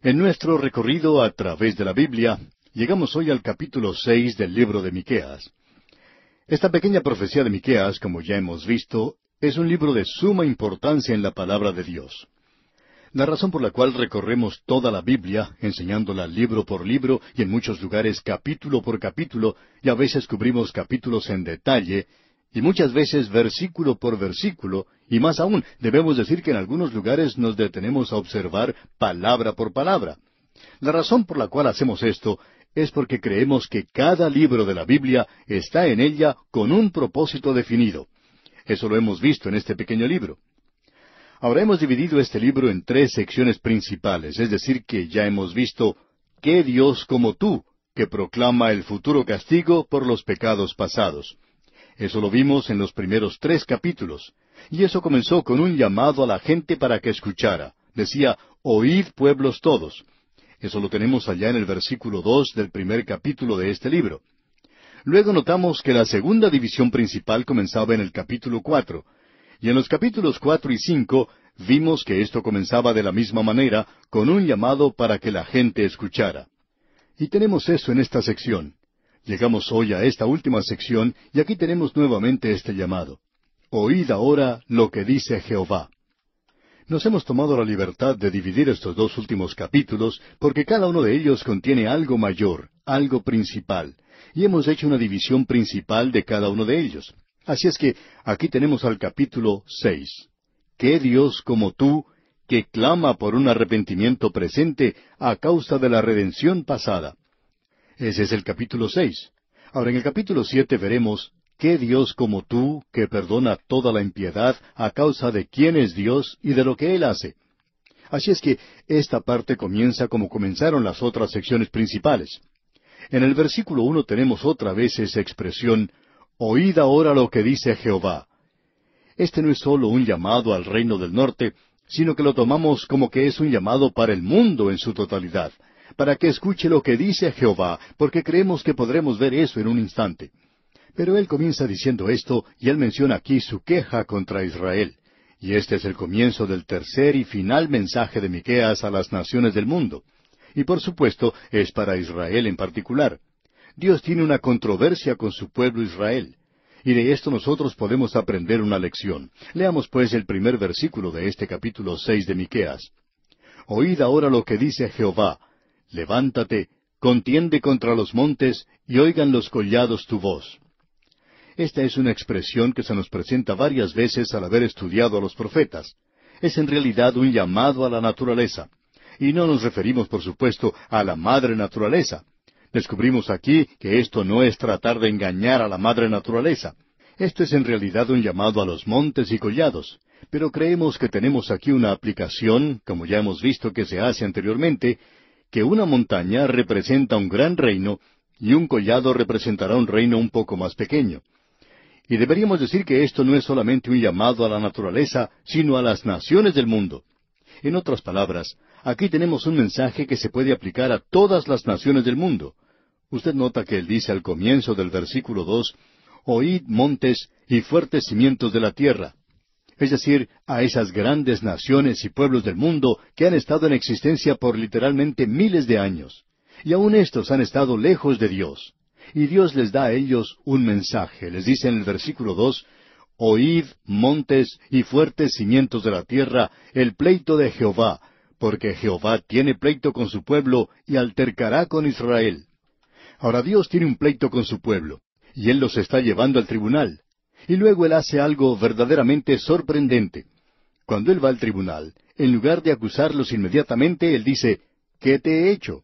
En nuestro recorrido a través de la Biblia, llegamos hoy al capítulo 6 del libro de Miqueas. Esta pequeña profecía de Miqueas, como ya hemos visto, es un libro de suma importancia en la palabra de Dios. La razón por la cual recorremos toda la Biblia, enseñándola libro por libro y en muchos lugares capítulo por capítulo, y a veces cubrimos capítulos en detalle, y muchas veces versículo por versículo, y más aún, debemos decir que en algunos lugares nos detenemos a observar palabra por palabra. La razón por la cual hacemos esto es porque creemos que cada libro de la Biblia está en ella con un propósito definido. Eso lo hemos visto en este pequeño libro. Ahora hemos dividido este libro en tres secciones principales, es decir, que ya hemos visto ¿qué Dios como tú?, que proclama el futuro castigo por los pecados pasados. Eso lo vimos en los primeros 3 capítulos, y eso comenzó con un llamado a la gente para que escuchara. Decía, «Oíd pueblos todos». Eso lo tenemos allá en el versículo 2 del primer capítulo de este libro. Luego notamos que la segunda división principal comenzaba en el capítulo 4, y en los capítulos 4 y 5 vimos que esto comenzaba de la misma manera, con un llamado para que la gente escuchara. Y tenemos eso en esta sección. Llegamos hoy a esta última sección, y aquí tenemos nuevamente este llamado. Oíd ahora lo que dice Jehová. Nos hemos tomado la libertad de dividir estos 2 últimos capítulos, porque cada uno de ellos contiene algo mayor, algo principal, y hemos hecho una división principal de cada uno de ellos. Así es que aquí tenemos al capítulo 6. ¿Qué Dios como tú, que clama por un arrepentimiento presente a causa de la redención pasada? Ese es el capítulo 6. Ahora en el capítulo 7 veremos ¿qué Dios como tú, que perdona toda la impiedad a causa de quién es Dios y de lo que Él hace? Así es que esta parte comienza como comenzaron las otras secciones principales. En el versículo 1 tenemos otra vez esa expresión, «Oíd ahora lo que dice Jehová». Este no es solo un llamado al reino del norte, sino que lo tomamos como que es un llamado para el mundo en su totalidad, para que escuche lo que dice Jehová, porque creemos que podremos ver eso en un instante. Pero él comienza diciendo esto, y él menciona aquí su queja contra Israel. Y este es el comienzo del tercer y final mensaje de Miqueas a las naciones del mundo. Y por supuesto, es para Israel en particular. Dios tiene una controversia con su pueblo Israel. Y de esto nosotros podemos aprender una lección. Leamos pues el primer versículo de este capítulo 6 de Miqueas. Oíd ahora lo que dice Jehová. Levántate, contiende contra los montes, y oigan los collados tu voz. Esta es una expresión que se nos presenta varias veces al haber estudiado a los profetas. Es en realidad un llamado a la naturaleza. Y no nos referimos, por supuesto, a la madre naturaleza. Descubrimos aquí que esto no es tratar de engañar a la madre naturaleza. Esto es en realidad un llamado a los montes y collados. Pero creemos que tenemos aquí una aplicación, como ya hemos visto que se hace anteriormente, que una montaña representa un gran reino y un collado representará un reino un poco más pequeño. Y deberíamos decir que esto no es solamente un llamado a la naturaleza, sino a las naciones del mundo. En otras palabras, aquí tenemos un mensaje que se puede aplicar a todas las naciones del mundo. Usted nota que él dice al comienzo del versículo 2, «Oíd montes y fuertes cimientos de la tierra». Es decir, a esas grandes naciones y pueblos del mundo que han estado en existencia por literalmente miles de años. Y aún estos han estado lejos de Dios. Y Dios les da a ellos un mensaje. Les dice en el versículo 2, «Oíd, montes y fuertes cimientos de la tierra, el pleito de Jehová, porque Jehová tiene pleito con su pueblo y altercará con Israel». Ahora Dios tiene un pleito con su pueblo, y Él los está llevando al tribunal. Y luego Él hace algo verdaderamente sorprendente. Cuando Él va al tribunal, en lugar de acusarlos inmediatamente, Él dice, «¿Qué te he hecho?».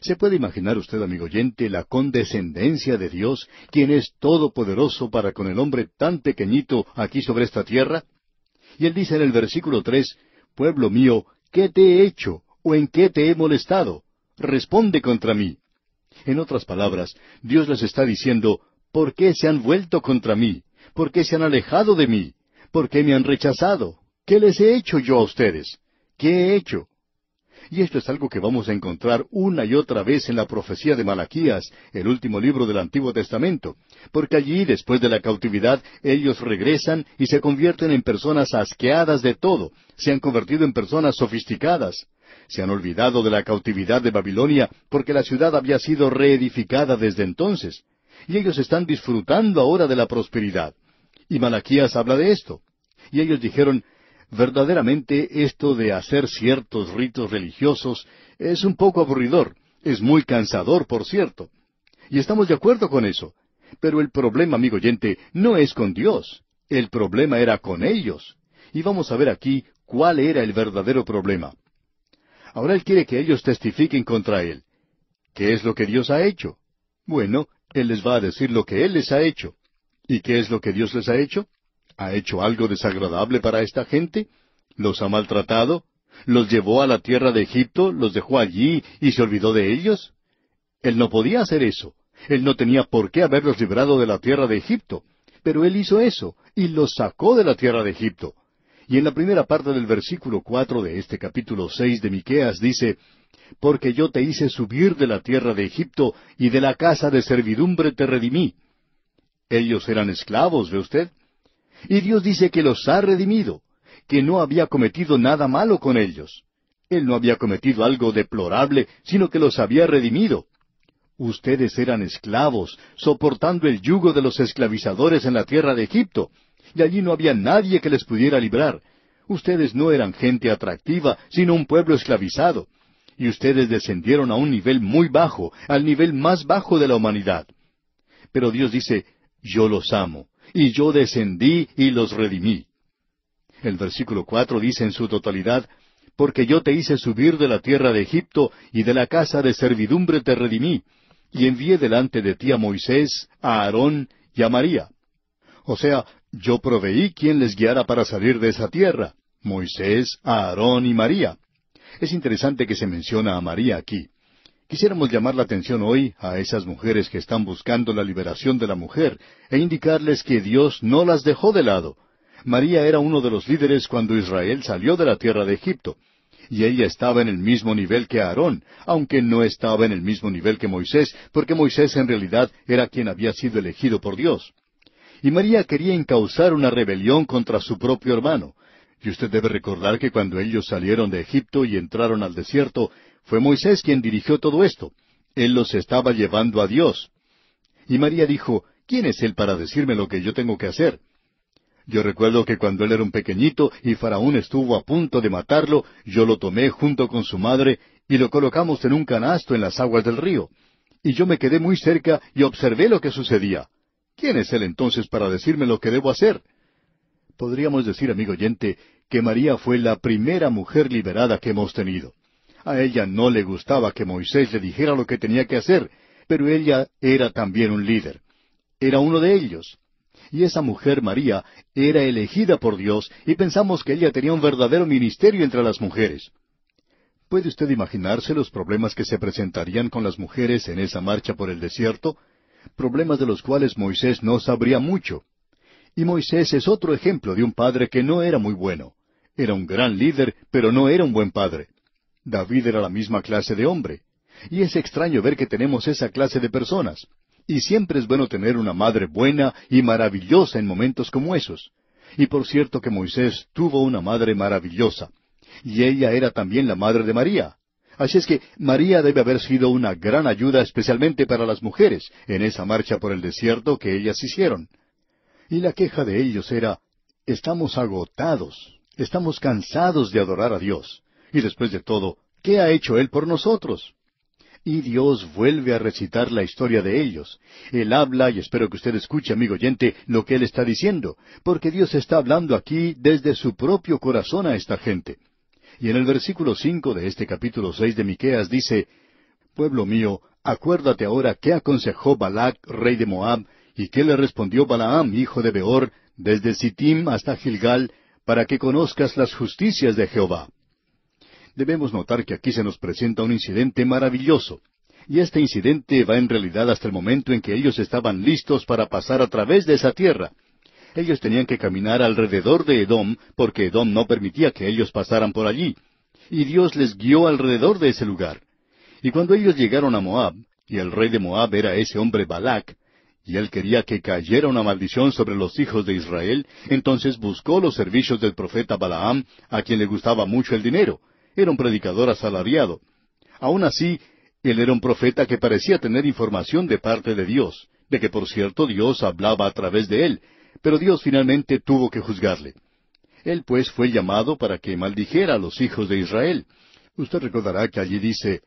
¿Se puede imaginar usted, amigo oyente, la condescendencia de Dios, quien es todopoderoso para con el hombre tan pequeñito aquí sobre esta tierra? Y Él dice en el versículo 3, «Pueblo mío, ¿qué te he hecho? ¿O en qué te he molestado? Responde contra mí». En otras palabras, Dios les está diciendo, «¿Por qué se han vuelto contra mí? ¿Por qué se han alejado de mí? ¿Por qué me han rechazado? ¿Qué les he hecho yo a ustedes? ¿Qué he hecho?». Y esto es algo que vamos a encontrar una y otra vez en la profecía de Malaquías, el último libro del Antiguo Testamento, porque allí, después de la cautividad, ellos regresan y se convierten en personas asqueadas de todo, se han convertido en personas sofisticadas, Se han olvidado de la cautividad de Babilonia porque la ciudad había sido reedificada desde entonces. Y ellos están disfrutando ahora de la prosperidad. Y Malaquías habla de esto. Y ellos dijeron, verdaderamente esto de hacer ciertos ritos religiosos es un poco aburridor, es muy cansador, por cierto. Y estamos de acuerdo con eso. Pero el problema, amigo oyente, no es con Dios. El problema era con ellos. Y vamos a ver aquí cuál era el verdadero problema. Ahora Él quiere que ellos testifiquen contra Él. ¿Qué es lo que Dios ha hecho? Bueno, Él les va a decir lo que Él les ha hecho. ¿Y qué es lo que Dios les ha hecho? ¿Ha hecho algo desagradable para esta gente? ¿Los ha maltratado? ¿Los llevó a la tierra de Egipto, los dejó allí y se olvidó de ellos? Él no podía hacer eso. Él no tenía por qué haberlos librado de la tierra de Egipto. Pero Él hizo eso, y los sacó de la tierra de Egipto. Y en la primera parte del versículo 4 de este capítulo 6 de Miqueas dice, «Porque yo te hice subir de la tierra de Egipto, y de la casa de servidumbre te redimí». Ellos eran esclavos, ¿ve usted? Y Dios dice que los ha redimido, que no había cometido nada malo con ellos. Él no había cometido algo deplorable, sino que los había redimido. Ustedes eran esclavos, soportando el yugo de los esclavizadores en la tierra de Egipto, y allí no había nadie que les pudiera librar. Ustedes no eran gente atractiva, sino un pueblo esclavizado. Y ustedes descendieron a un nivel muy bajo, al nivel más bajo de la humanidad. Pero Dios dice, yo los amo, y yo descendí y los redimí. El versículo 4 dice en su totalidad, porque yo te hice subir de la tierra de Egipto, y de la casa de servidumbre te redimí, y envié delante de ti a Moisés, a Aarón y a María. O sea, yo proveí quien les guiara para salir de esa tierra, Moisés, Aarón y María. Es interesante que se menciona a María aquí. Quisiéramos llamar la atención hoy a esas mujeres que están buscando la liberación de la mujer e indicarles que Dios no las dejó de lado. María era uno de los líderes cuando Israel salió de la tierra de Egipto. Y ella estaba en el mismo nivel que Aarón, aunque no estaba en el mismo nivel que Moisés, porque Moisés en realidad era quien había sido elegido por Dios. Y María quería encauzar una rebelión contra su propio hermano. Y usted debe recordar que cuando ellos salieron de Egipto y entraron al desierto, fue Moisés quien dirigió todo esto. Él los estaba llevando a Dios. Y María dijo, ¿quién es él para decirme lo que yo tengo que hacer? Yo recuerdo que cuando él era un pequeñito y Faraón estuvo a punto de matarlo, yo lo tomé junto con su madre y lo colocamos en un canasto en las aguas del río. Y yo me quedé muy cerca y observé lo que sucedía. ¿Quién es él entonces para decirme lo que debo hacer? Podríamos decir, amigo oyente, que María fue la primera mujer liberada que hemos tenido. A ella no le gustaba que Moisés le dijera lo que tenía que hacer, pero ella era también un líder. Era uno de ellos. Y esa mujer, María, era elegida por Dios, y pensamos que ella tenía un verdadero ministerio entre las mujeres. ¿Puede usted imaginarse los problemas que se presentarían con las mujeres en esa marcha por el desierto? Problemas de los cuales Moisés no sabría mucho. Y Moisés es otro ejemplo de un padre que no era muy bueno. Era un gran líder, pero no era un buen padre. David era la misma clase de hombre. Y es extraño ver que tenemos esa clase de personas. Y siempre es bueno tener una madre buena y maravillosa en momentos como esos. Y por cierto que Moisés tuvo una madre maravillosa. Y ella era también la madre de María. Así es que María debe haber sido una gran ayuda especialmente para las mujeres en esa marcha por el desierto que ellas hicieron. Y la queja de ellos era, estamos agotados, estamos cansados de adorar a Dios. Y después de todo, ¿qué ha hecho Él por nosotros? Y Dios vuelve a recitar la historia de ellos. Él habla, y espero que usted escuche, amigo oyente, lo que Él está diciendo, porque Dios está hablando aquí desde su propio corazón a esta gente. Y en el versículo 5 de este capítulo 6 de Miqueas dice, Pueblo mío, acuérdate ahora qué aconsejó Balac, rey de Moab, y qué le respondió Balaam, hijo de Beor, desde Sittim hasta Gilgal, para que conozcas las justicias de Jehová. Debemos notar que aquí se nos presenta un incidente maravilloso. Y este incidente va en realidad hasta el momento en que ellos estaban listos para pasar a través de esa tierra. Ellos tenían que caminar alrededor de Edom, porque Edom no permitía que ellos pasaran por allí. Y Dios les guió alrededor de ese lugar. Y cuando ellos llegaron a Moab, y el rey de Moab era ese hombre Balac, y él quería que cayera una maldición sobre los hijos de Israel, entonces buscó los servicios del profeta Balaam, a quien le gustaba mucho el dinero. Era un predicador asalariado. Aún así, él era un profeta que parecía tener información de parte de Dios, de que por cierto Dios hablaba a través de él, pero Dios finalmente tuvo que juzgarle. Él pues fue llamado para que maldijera a los hijos de Israel. Usted recordará que allí dice,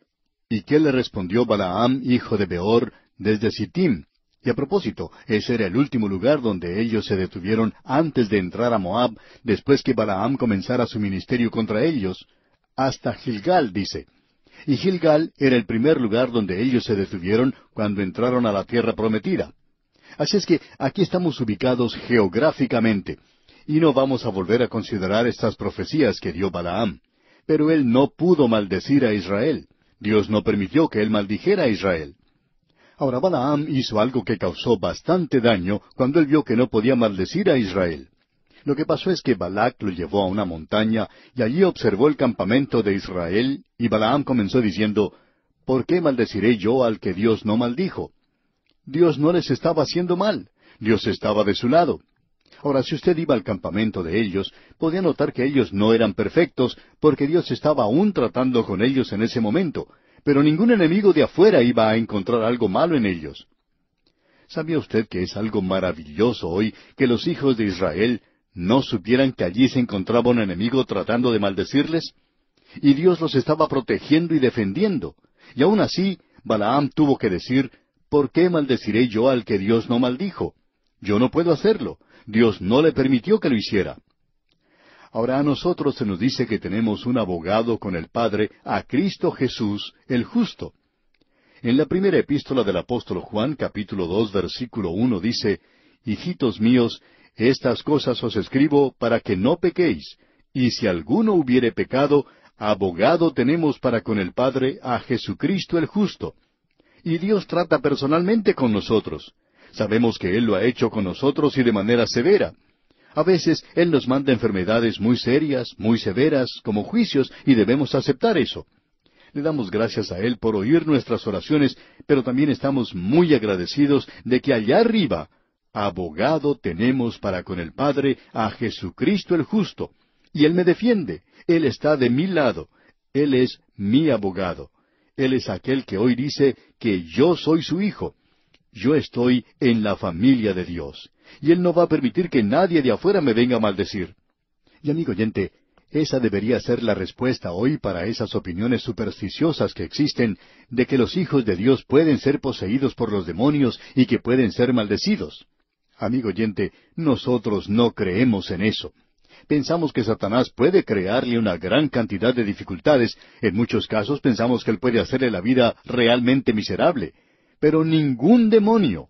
¿y qué le respondió Balaam, hijo de Beor, desde Sittim? Y a propósito, ese era el último lugar donde ellos se detuvieron antes de entrar a Moab, después que Balaam comenzara su ministerio contra ellos, hasta Gilgal, dice. Y Gilgal era el primer lugar donde ellos se detuvieron cuando entraron a la tierra prometida. Así es que aquí estamos ubicados geográficamente, y no vamos a volver a considerar estas profecías que dio Balaam. Pero él no pudo maldecir a Israel. Dios no permitió que él maldijera a Israel. Ahora Balaam hizo algo que causó bastante daño cuando él vio que no podía maldecir a Israel. Lo que pasó es que Balac lo llevó a una montaña y allí observó el campamento de Israel, y Balaam comenzó diciendo, ¿por qué maldeciré yo al que Dios no maldijo? Dios no les estaba haciendo mal. Dios estaba de su lado. Ahora, si usted iba al campamento de ellos, podía notar que ellos no eran perfectos, porque Dios estaba aún tratando con ellos en ese momento, pero ningún enemigo de afuera iba a encontrar algo malo en ellos. ¿Sabía usted que es algo maravilloso hoy que los hijos de Israel no supieran que allí se encontraba un enemigo tratando de maldecirles? Y Dios los estaba protegiendo y defendiendo. Y aún así, Balaam tuvo que decir, ¿por qué maldeciré yo al que Dios no maldijo? Yo no puedo hacerlo. Dios no le permitió que lo hiciera. Ahora a nosotros se nos dice que tenemos un abogado con el Padre, a Cristo Jesús, el justo. En la primera epístola del apóstol Juan, capítulo 2, versículo 1, dice, Hijitos míos, estas cosas os escribo para que no pequéis, y si alguno hubiere pecado, abogado tenemos para con el Padre a Jesucristo el justo. Y Dios trata personalmente con nosotros. Sabemos que Él lo ha hecho con nosotros y de manera severa. A veces Él nos manda enfermedades muy serias, muy severas, como juicios, y debemos aceptar eso. Le damos gracias a Él por oír nuestras oraciones, pero también estamos muy agradecidos de que allá arriba, abogado tenemos para con el Padre a Jesucristo el justo. Y Él me defiende. Él está de mi lado. Él es mi abogado. Él es aquel que hoy dice que yo soy su hijo. Yo estoy en la familia de Dios. Y Él no va a permitir que nadie de afuera me venga a maldecir. Y amigo oyente, esa debería ser la respuesta hoy para esas opiniones supersticiosas que existen de que los hijos de Dios pueden ser poseídos por los demonios y que pueden ser maldecidos. Amigo oyente, nosotros no creemos en eso. Pensamos que Satanás puede crearle una gran cantidad de dificultades. En muchos casos pensamos que él puede hacerle la vida realmente miserable. Pero ningún demonio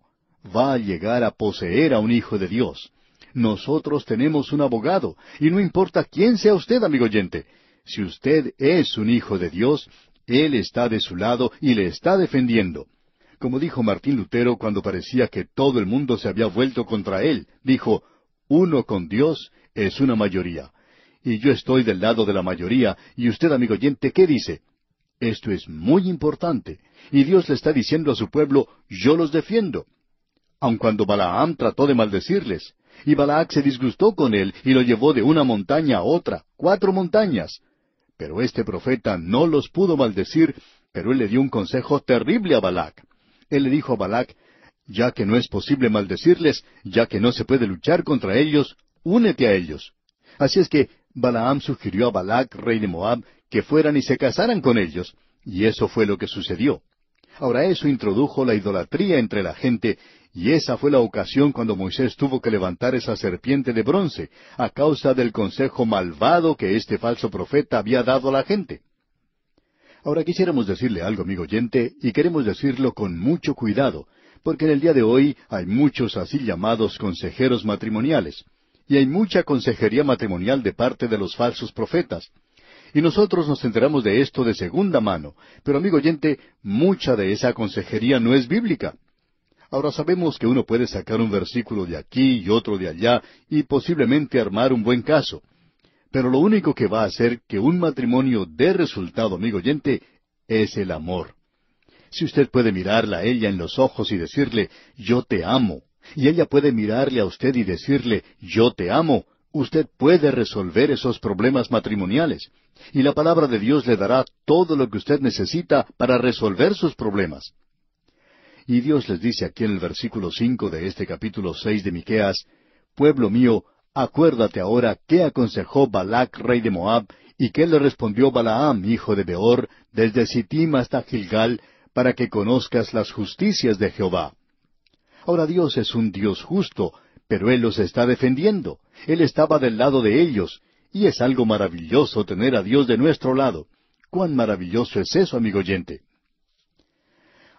va a llegar a poseer a un hijo de Dios. Nosotros tenemos un abogado, y no importa quién sea usted, amigo oyente. Si usted es un hijo de Dios, Él está de su lado y le está defendiendo. Como dijo Martín Lutero cuando parecía que todo el mundo se había vuelto contra él, dijo, uno con Dios es una mayoría. Y yo estoy del lado de la mayoría, y usted, amigo oyente, ¿qué dice? Esto es muy importante, y Dios le está diciendo a su pueblo, yo los defiendo. Aun cuando Balaam trató de maldecirles, y Balac se disgustó con él y lo llevó de una montaña a otra, 4 montañas. Pero este profeta no los pudo maldecir, pero él le dio un consejo terrible a Balac. Él le dijo a Balac, ya que no es posible maldecirles, ya que no se puede luchar contra ellos, únete a ellos. Así es que Balaam sugirió a Balac, rey de Moab, que fueran y se casaran con ellos, y eso fue lo que sucedió. Ahora eso introdujo la idolatría entre la gente, y esa fue la ocasión cuando Moisés tuvo que levantar esa serpiente de bronce, a causa del consejo malvado que este falso profeta había dado a la gente. Ahora quisiéramos decirle algo, amigo oyente, y queremos decirlo con mucho cuidado, porque en el día de hoy hay muchos así llamados consejeros matrimoniales, y hay mucha consejería matrimonial de parte de los falsos profetas. Y nosotros nos enteramos de esto de segunda mano, pero amigo oyente, mucha de esa consejería no es bíblica. Ahora sabemos que uno puede sacar un versículo de aquí y otro de allá, y posiblemente armar un buen caso. Pero lo único que va a hacer que un matrimonio dé resultado, amigo oyente, es el amor. Si usted puede mirarla a ella en los ojos y decirle, yo te amo, y ella puede mirarle a usted y decirle, yo te amo, Usted puede resolver esos problemas matrimoniales, y la palabra de Dios le dará todo lo que usted necesita para resolver sus problemas. Y Dios les dice aquí en el versículo 5 de este capítulo 6 de Miqueas: Pueblo mío, acuérdate ahora qué aconsejó Balac, rey de Moab, y qué le respondió Balaam, hijo de Beor, desde Sittim hasta Gilgal, para que conozcas las justicias de Jehová. Ahora Dios es un Dios justo, pero Él los está defendiendo. Él estaba del lado de ellos, y es algo maravilloso tener a Dios de nuestro lado. ¡Cuán maravilloso es eso, amigo oyente!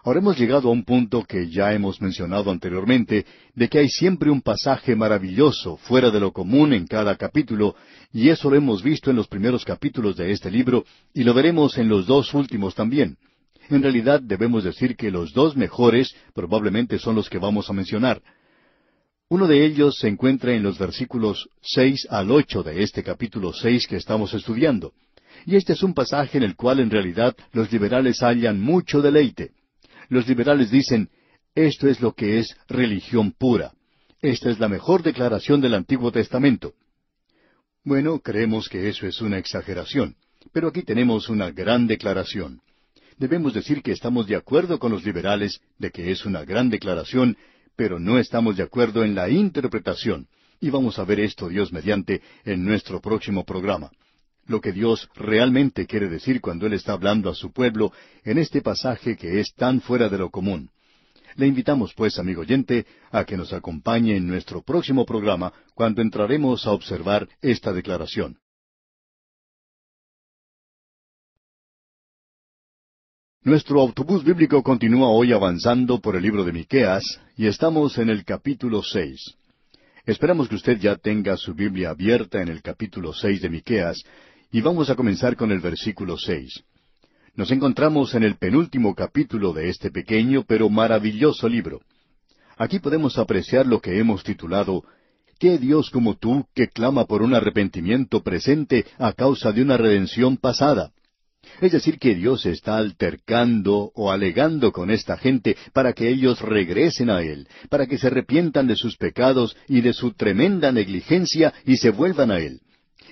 Ahora hemos llegado a un punto que ya hemos mencionado anteriormente, de que hay siempre un pasaje maravilloso fuera de lo común en cada capítulo, y eso lo hemos visto en los primeros capítulos de este libro, y lo veremos en los dos últimos también. En realidad debemos decir que los dos mejores probablemente son los que vamos a mencionar. Uno de ellos se encuentra en los versículos 6 al 8 de este capítulo 6 que estamos estudiando. Y este es un pasaje en el cual en realidad los liberales hallan mucho deleite. Los liberales dicen: esto es lo que es religión pura. Esta es la mejor declaración del Antiguo Testamento. Bueno, creemos que eso es una exageración, pero aquí tenemos una gran declaración. Debemos decir que estamos de acuerdo con los liberales de que es una gran declaración, pero no estamos de acuerdo en la interpretación. Y vamos a ver esto, Dios mediante, en nuestro próximo programa. Lo que Dios realmente quiere decir cuando Él está hablando a su pueblo en este pasaje que es tan fuera de lo común. Le invitamos, pues, amigo oyente, a que nos acompañe en nuestro próximo programa cuando entraremos a observar esta declaración. Nuestro autobús bíblico continúa hoy avanzando por el libro de Miqueas, y estamos en el capítulo 6. Esperamos que usted ya tenga su Biblia abierta en el capítulo 6 de Miqueas, y vamos a comenzar con el versículo 6. Nos encontramos en el penúltimo capítulo de este pequeño pero maravilloso libro. Aquí podemos apreciar lo que hemos titulado: ¿Qué Dios como tú que clama por un arrepentimiento presente a causa de una redención pasada? Es decir, que Dios está altercando o alegando con esta gente para que ellos regresen a Él, para que se arrepientan de sus pecados y de su tremenda negligencia y se vuelvan a Él.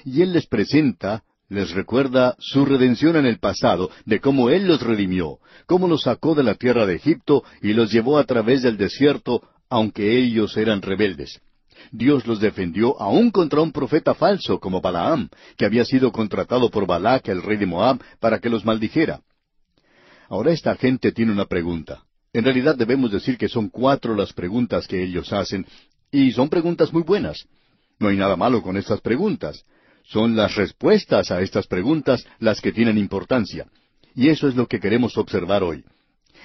Y Él les presenta, les recuerda su redención en el pasado, de cómo Él los redimió, cómo los sacó de la tierra de Egipto y los llevó a través del desierto, aunque ellos eran rebeldes. Dios los defendió aún contra un profeta falso como Balaam, que había sido contratado por Balac, el rey de Moab, para que los maldijera. Ahora esta gente tiene una pregunta. En realidad debemos decir que son 4 las preguntas que ellos hacen, y son preguntas muy buenas. No hay nada malo con estas preguntas. Son las respuestas a estas preguntas las que tienen importancia. Y eso es lo que queremos observar hoy.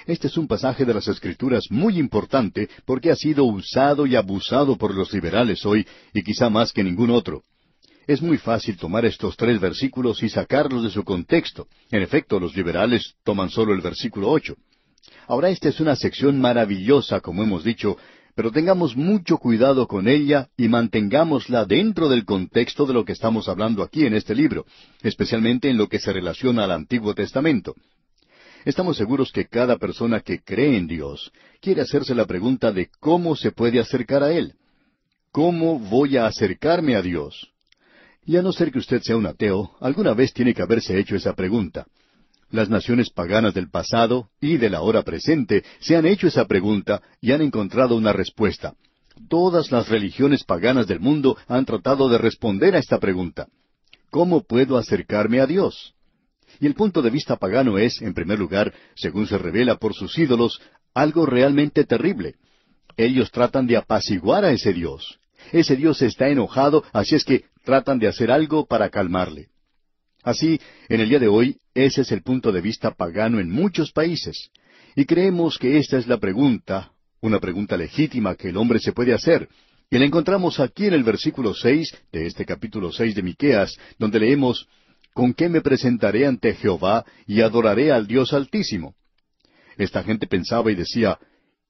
Este es un pasaje de las Escrituras muy importante porque ha sido usado y abusado por los liberales hoy, y quizá más que ningún otro. Es muy fácil tomar estos 3 versículos y sacarlos de su contexto. En efecto, los liberales toman solo el versículo 8. Ahora esta es una sección maravillosa, como hemos dicho, pero tengamos mucho cuidado con ella y mantengámosla dentro del contexto de lo que estamos hablando aquí en este libro, especialmente en lo que se relaciona al Antiguo Testamento. Estamos seguros que cada persona que cree en Dios quiere hacerse la pregunta de cómo se puede acercar a Él. ¿Cómo voy a acercarme a Dios? Y a no ser que usted sea un ateo, alguna vez tiene que haberse hecho esa pregunta. Las naciones paganas del pasado y de la hora presente se han hecho esa pregunta y han encontrado una respuesta. Todas las religiones paganas del mundo han tratado de responder a esta pregunta. ¿Cómo puedo acercarme a Dios? Y el punto de vista pagano es, en primer lugar, según se revela por sus ídolos, algo realmente terrible. Ellos tratan de apaciguar a ese Dios. Ese Dios está enojado, así es que tratan de hacer algo para calmarle. Así, en el día de hoy, ese es el punto de vista pagano en muchos países. Y creemos que esta es la pregunta, una pregunta legítima que el hombre se puede hacer. Y la encontramos aquí en el versículo 6 de este capítulo 6 de Miqueas, donde leemos: ¿Con qué me presentaré ante Jehová y adoraré al Dios Altísimo? Esta gente pensaba y decía: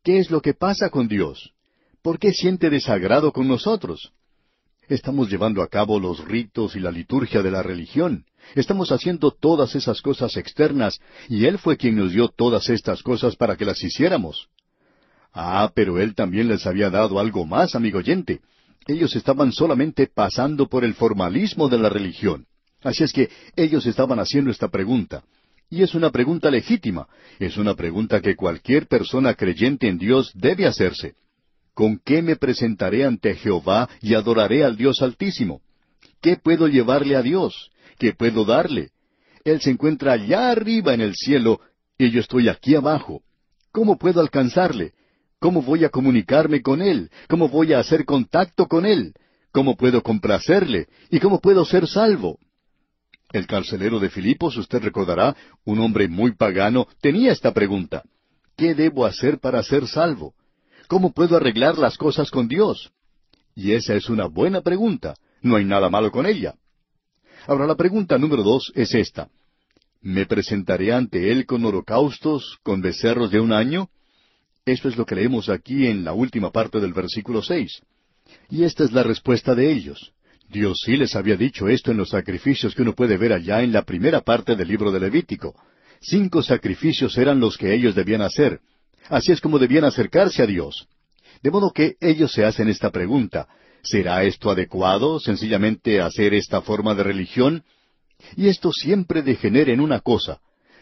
¿qué es lo que pasa con Dios? ¿Por qué siente desagrado con nosotros? Estamos llevando a cabo los ritos y la liturgia de la religión. Estamos haciendo todas esas cosas externas, y Él fue quien nos dio todas estas cosas para que las hiciéramos. Ah, pero Él también les había dado algo más, amigo oyente. Ellos estaban solamente pasando por el formalismo de la religión. Así es que ellos estaban haciendo esta pregunta. Y es una pregunta legítima. Es una pregunta que cualquier persona creyente en Dios debe hacerse. ¿Con qué me presentaré ante Jehová y adoraré al Dios Altísimo? ¿Qué puedo llevarle a Dios? ¿Qué puedo darle? Él se encuentra allá arriba en el cielo y yo estoy aquí abajo. ¿Cómo puedo alcanzarle? ¿Cómo voy a comunicarme con Él? ¿Cómo voy a hacer contacto con Él? ¿Cómo puedo complacerle? ¿Y cómo puedo ser salvo? El carcelero de Filipos, usted recordará, un hombre muy pagano, tenía esta pregunta. ¿Qué debo hacer para ser salvo? ¿Cómo puedo arreglar las cosas con Dios? Y esa es una buena pregunta. No hay nada malo con ella. Ahora la pregunta número 2 es esta. ¿Me presentaré ante Él con holocaustos, con becerros de un año? Esto es lo que leemos aquí en la última parte del versículo 6. Y esta es la respuesta de ellos. Dios sí les había dicho esto en los sacrificios que uno puede ver allá en la primera parte del libro de Levítico. 5 sacrificios eran los que ellos debían hacer. Así es como debían acercarse a Dios. De modo que ellos se hacen esta pregunta. ¿Será esto adecuado, sencillamente hacer esta forma de religión? Y esto siempre degenera en una cosa.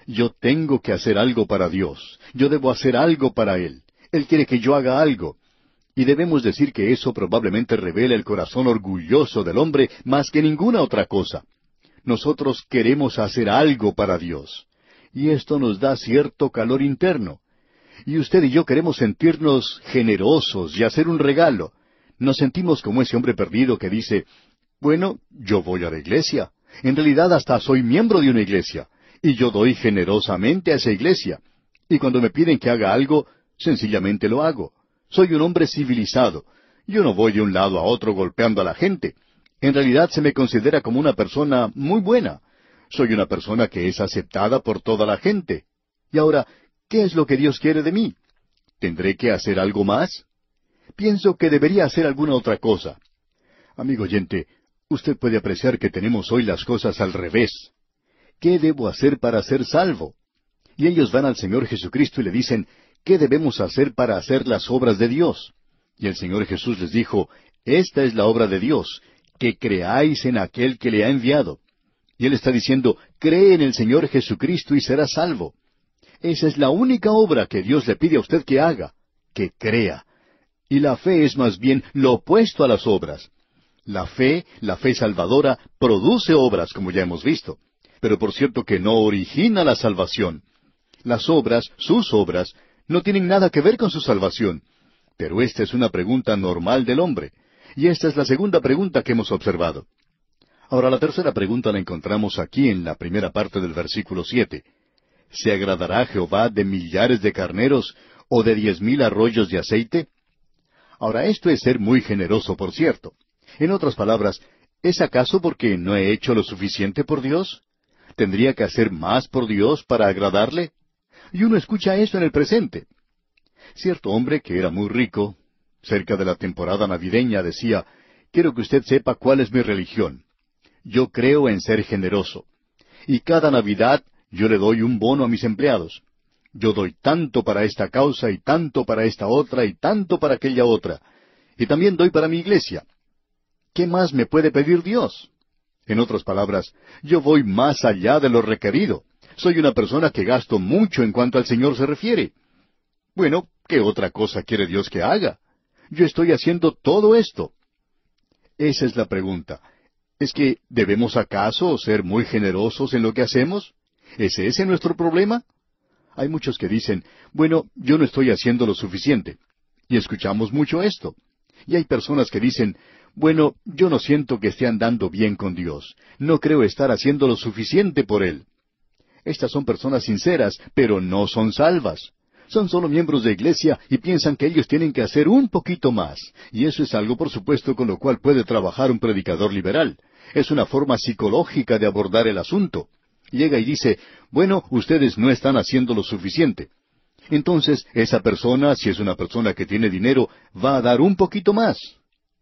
Yo tengo que hacer algo para Dios. Yo debo hacer algo para Él. Él quiere que yo haga algo. Y debemos decir que eso probablemente revela el corazón orgulloso del hombre más que ninguna otra cosa. Nosotros queremos hacer algo para Dios. Y esto nos da cierto calor interno. Y usted y yo queremos sentirnos generosos y hacer un regalo. Nos sentimos como ese hombre perdido que dice, bueno, yo voy a la iglesia. En realidad hasta soy miembro de una iglesia. Y yo doy generosamente a esa iglesia. Y cuando me piden que haga algo, sencillamente lo hago. Soy un hombre civilizado. Yo no voy de un lado a otro golpeando a la gente. En realidad se me considera como una persona muy buena. Soy una persona que es aceptada por toda la gente. Y ahora, ¿qué es lo que Dios quiere de mí? ¿Tendré que hacer algo más? Pienso que debería hacer alguna otra cosa. Amigo oyente, usted puede apreciar que tenemos hoy las cosas al revés. ¿Qué debo hacer para ser salvo? Y ellos van al Señor Jesucristo y le dicen, ¿qué debemos hacer para hacer las obras de Dios? Y el Señor Jesús les dijo, esta es la obra de Dios, que creáis en aquel que le ha enviado. Y Él está diciendo, cree en el Señor Jesucristo y serás salvo. Esa es la única obra que Dios le pide a usted que haga, que crea. Y la fe es más bien lo opuesto a las obras. La fe salvadora, produce obras, como ya hemos visto. Pero por cierto que no origina la salvación. Las obras, sus obras, no tienen nada que ver con su salvación. Pero esta es una pregunta normal del hombre. Y esta es la segunda pregunta que hemos observado. Ahora la tercera pregunta la encontramos aquí en la primera parte del versículo 7. ¿Se agradará Jehová de millares de carneros o de 10,000 arroyos de aceite? Ahora esto es ser muy generoso, por cierto. En otras palabras, ¿es acaso porque no he hecho lo suficiente por Dios? ¿Tendría que hacer más por Dios para agradarle? Y uno escucha eso en el presente. Cierto hombre que era muy rico, cerca de la temporada navideña, decía, quiero que usted sepa cuál es mi religión. Yo creo en ser generoso. Y cada Navidad yo le doy un bono a mis empleados. Yo doy tanto para esta causa y tanto para esta otra y tanto para aquella otra. Y también doy para mi iglesia. ¿Qué más me puede pedir Dios? En otras palabras, yo voy más allá de lo requerido. Soy una persona que gasto mucho en cuanto al Señor se refiere. Bueno, ¿qué otra cosa quiere Dios que haga? Yo estoy haciendo todo esto. Esa es la pregunta. ¿Es que debemos acaso ser muy generosos en lo que hacemos? ¿Es ese nuestro problema? Hay muchos que dicen, bueno, yo no estoy haciendo lo suficiente. Y escuchamos mucho esto. Y hay personas que dicen, bueno, yo no siento que esté andando bien con Dios. No creo estar haciendo lo suficiente por Él. Estas son personas sinceras, pero no son salvas. Son solo miembros de iglesia y piensan que ellos tienen que hacer un poquito más. Y eso es algo, por supuesto, con lo cual puede trabajar un predicador liberal. Es una forma psicológica de abordar el asunto. Llega y dice, bueno, ustedes no están haciendo lo suficiente. Entonces, esa persona, si es una persona que tiene dinero, va a dar un poquito más.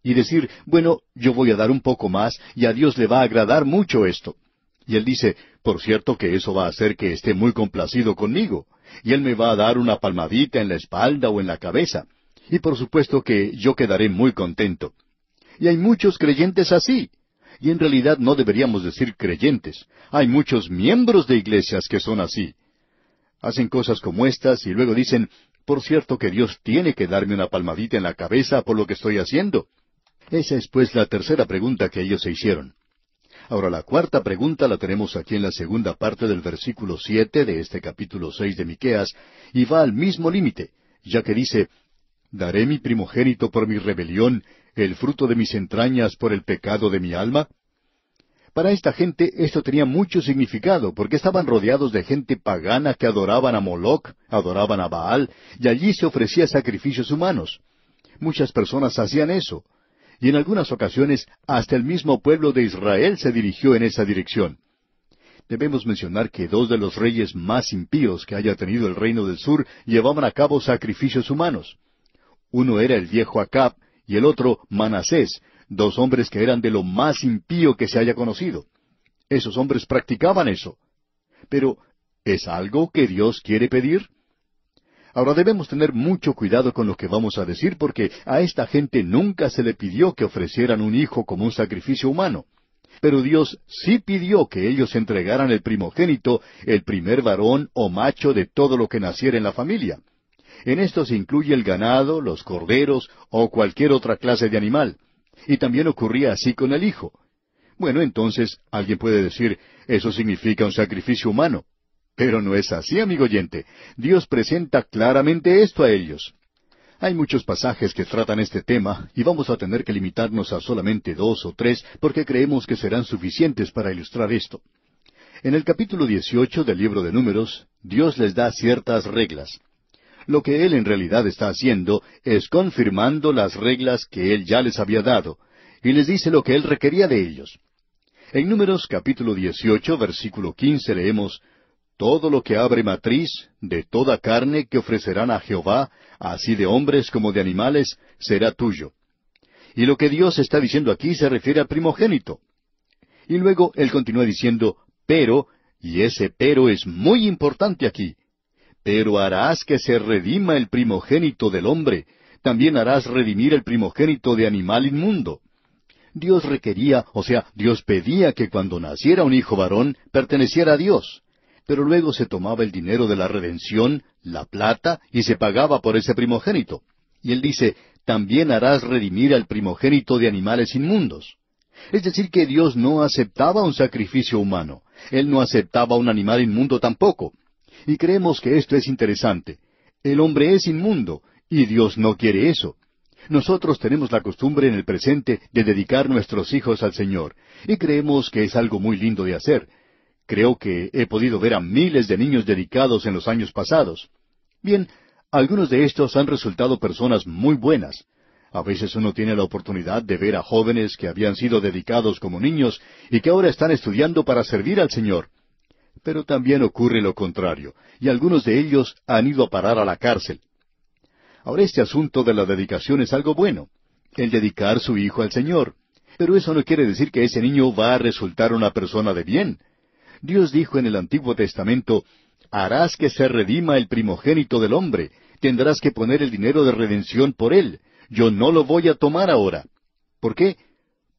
Y decir, bueno, yo voy a dar un poco más y a Dios le va a agradar mucho esto. Y él dice, por cierto que eso va a hacer que esté muy complacido conmigo. Y Él me va a dar una palmadita en la espalda o en la cabeza. Y por supuesto que yo quedaré muy contento. Y hay muchos creyentes así. Y en realidad no deberíamos decir creyentes. Hay muchos miembros de iglesias que son así. Hacen cosas como estas y luego dicen, por cierto que Dios tiene que darme una palmadita en la cabeza por lo que estoy haciendo. Esa es pues la tercera pregunta que ellos se hicieron. Ahora la cuarta pregunta la tenemos aquí en la segunda parte del versículo 7 de este capítulo 6 de Miqueas, y va al mismo límite, ya que dice, ¿daré mi primogénito por mi rebelión, el fruto de mis entrañas por el pecado de mi alma? Para esta gente esto tenía mucho significado, porque estaban rodeados de gente pagana que adoraban a Moloc, adoraban a Baal, y allí se ofrecía sacrificios humanos. Muchas personas hacían eso, y en algunas ocasiones hasta el mismo pueblo de Israel se dirigió en esa dirección. Debemos mencionar que dos de los reyes más impíos que haya tenido el reino del sur llevaban a cabo sacrificios humanos. Uno era el viejo Acab y el otro Manasés, dos hombres que eran de lo más impío que se haya conocido. Esos hombres practicaban eso. Pero, ¿es algo que Dios quiere pedir? Ahora debemos tener mucho cuidado con lo que vamos a decir, porque a esta gente nunca se le pidió que ofrecieran un hijo como un sacrificio humano. Pero Dios sí pidió que ellos entregaran el primogénito, el primer varón o macho de todo lo que naciera en la familia. En esto se incluye el ganado, los corderos o cualquier otra clase de animal. Y también ocurría así con el hijo. Bueno, entonces alguien puede decir, eso significa un sacrificio humano. Pero no es así, amigo oyente. Dios presenta claramente esto a ellos. Hay muchos pasajes que tratan este tema, y vamos a tener que limitarnos a solamente 2 o 3, porque creemos que serán suficientes para ilustrar esto. En el capítulo 18 del libro de Números, Dios les da ciertas reglas. Lo que Él en realidad está haciendo es confirmando las reglas que Él ya les había dado, y les dice lo que Él requería de ellos. En Números capítulo 18, versículo 15 leemos, todo lo que abre matriz, de toda carne que ofrecerán a Jehová, así de hombres como de animales, será tuyo. Y lo que Dios está diciendo aquí se refiere al primogénito. Y luego Él continúa diciendo, pero, y ese pero es muy importante aquí, pero harás que se redima el primogénito del hombre, también harás redimir el primogénito de animal inmundo. Dios requería, o sea, Dios pedía que cuando naciera un hijo varón, perteneciera a Dios. Pero luego se tomaba el dinero de la redención, la plata, y se pagaba por ese primogénito. Y Él dice, también harás redimir al primogénito de animales inmundos. Es decir, que Dios no aceptaba un sacrificio humano. Él no aceptaba un animal inmundo tampoco. Y creemos que esto es interesante. El hombre es inmundo, y Dios no quiere eso. Nosotros tenemos la costumbre en el presente de dedicar nuestros hijos al Señor, y creemos que es algo muy lindo de hacer. Creo que he podido ver a miles de niños dedicados en los años pasados. Bien, algunos de estos han resultado personas muy buenas. A veces uno tiene la oportunidad de ver a jóvenes que habían sido dedicados como niños y que ahora están estudiando para servir al Señor. Pero también ocurre lo contrario, y algunos de ellos han ido a parar a la cárcel. Ahora este asunto de la dedicación es algo bueno, el dedicar su hijo al Señor. Pero eso no quiere decir que ese niño va a resultar una persona de bien. Dios dijo en el Antiguo Testamento, harás que se redima el primogénito del hombre, tendrás que poner el dinero de redención por él, yo no lo voy a tomar ahora. ¿Por qué?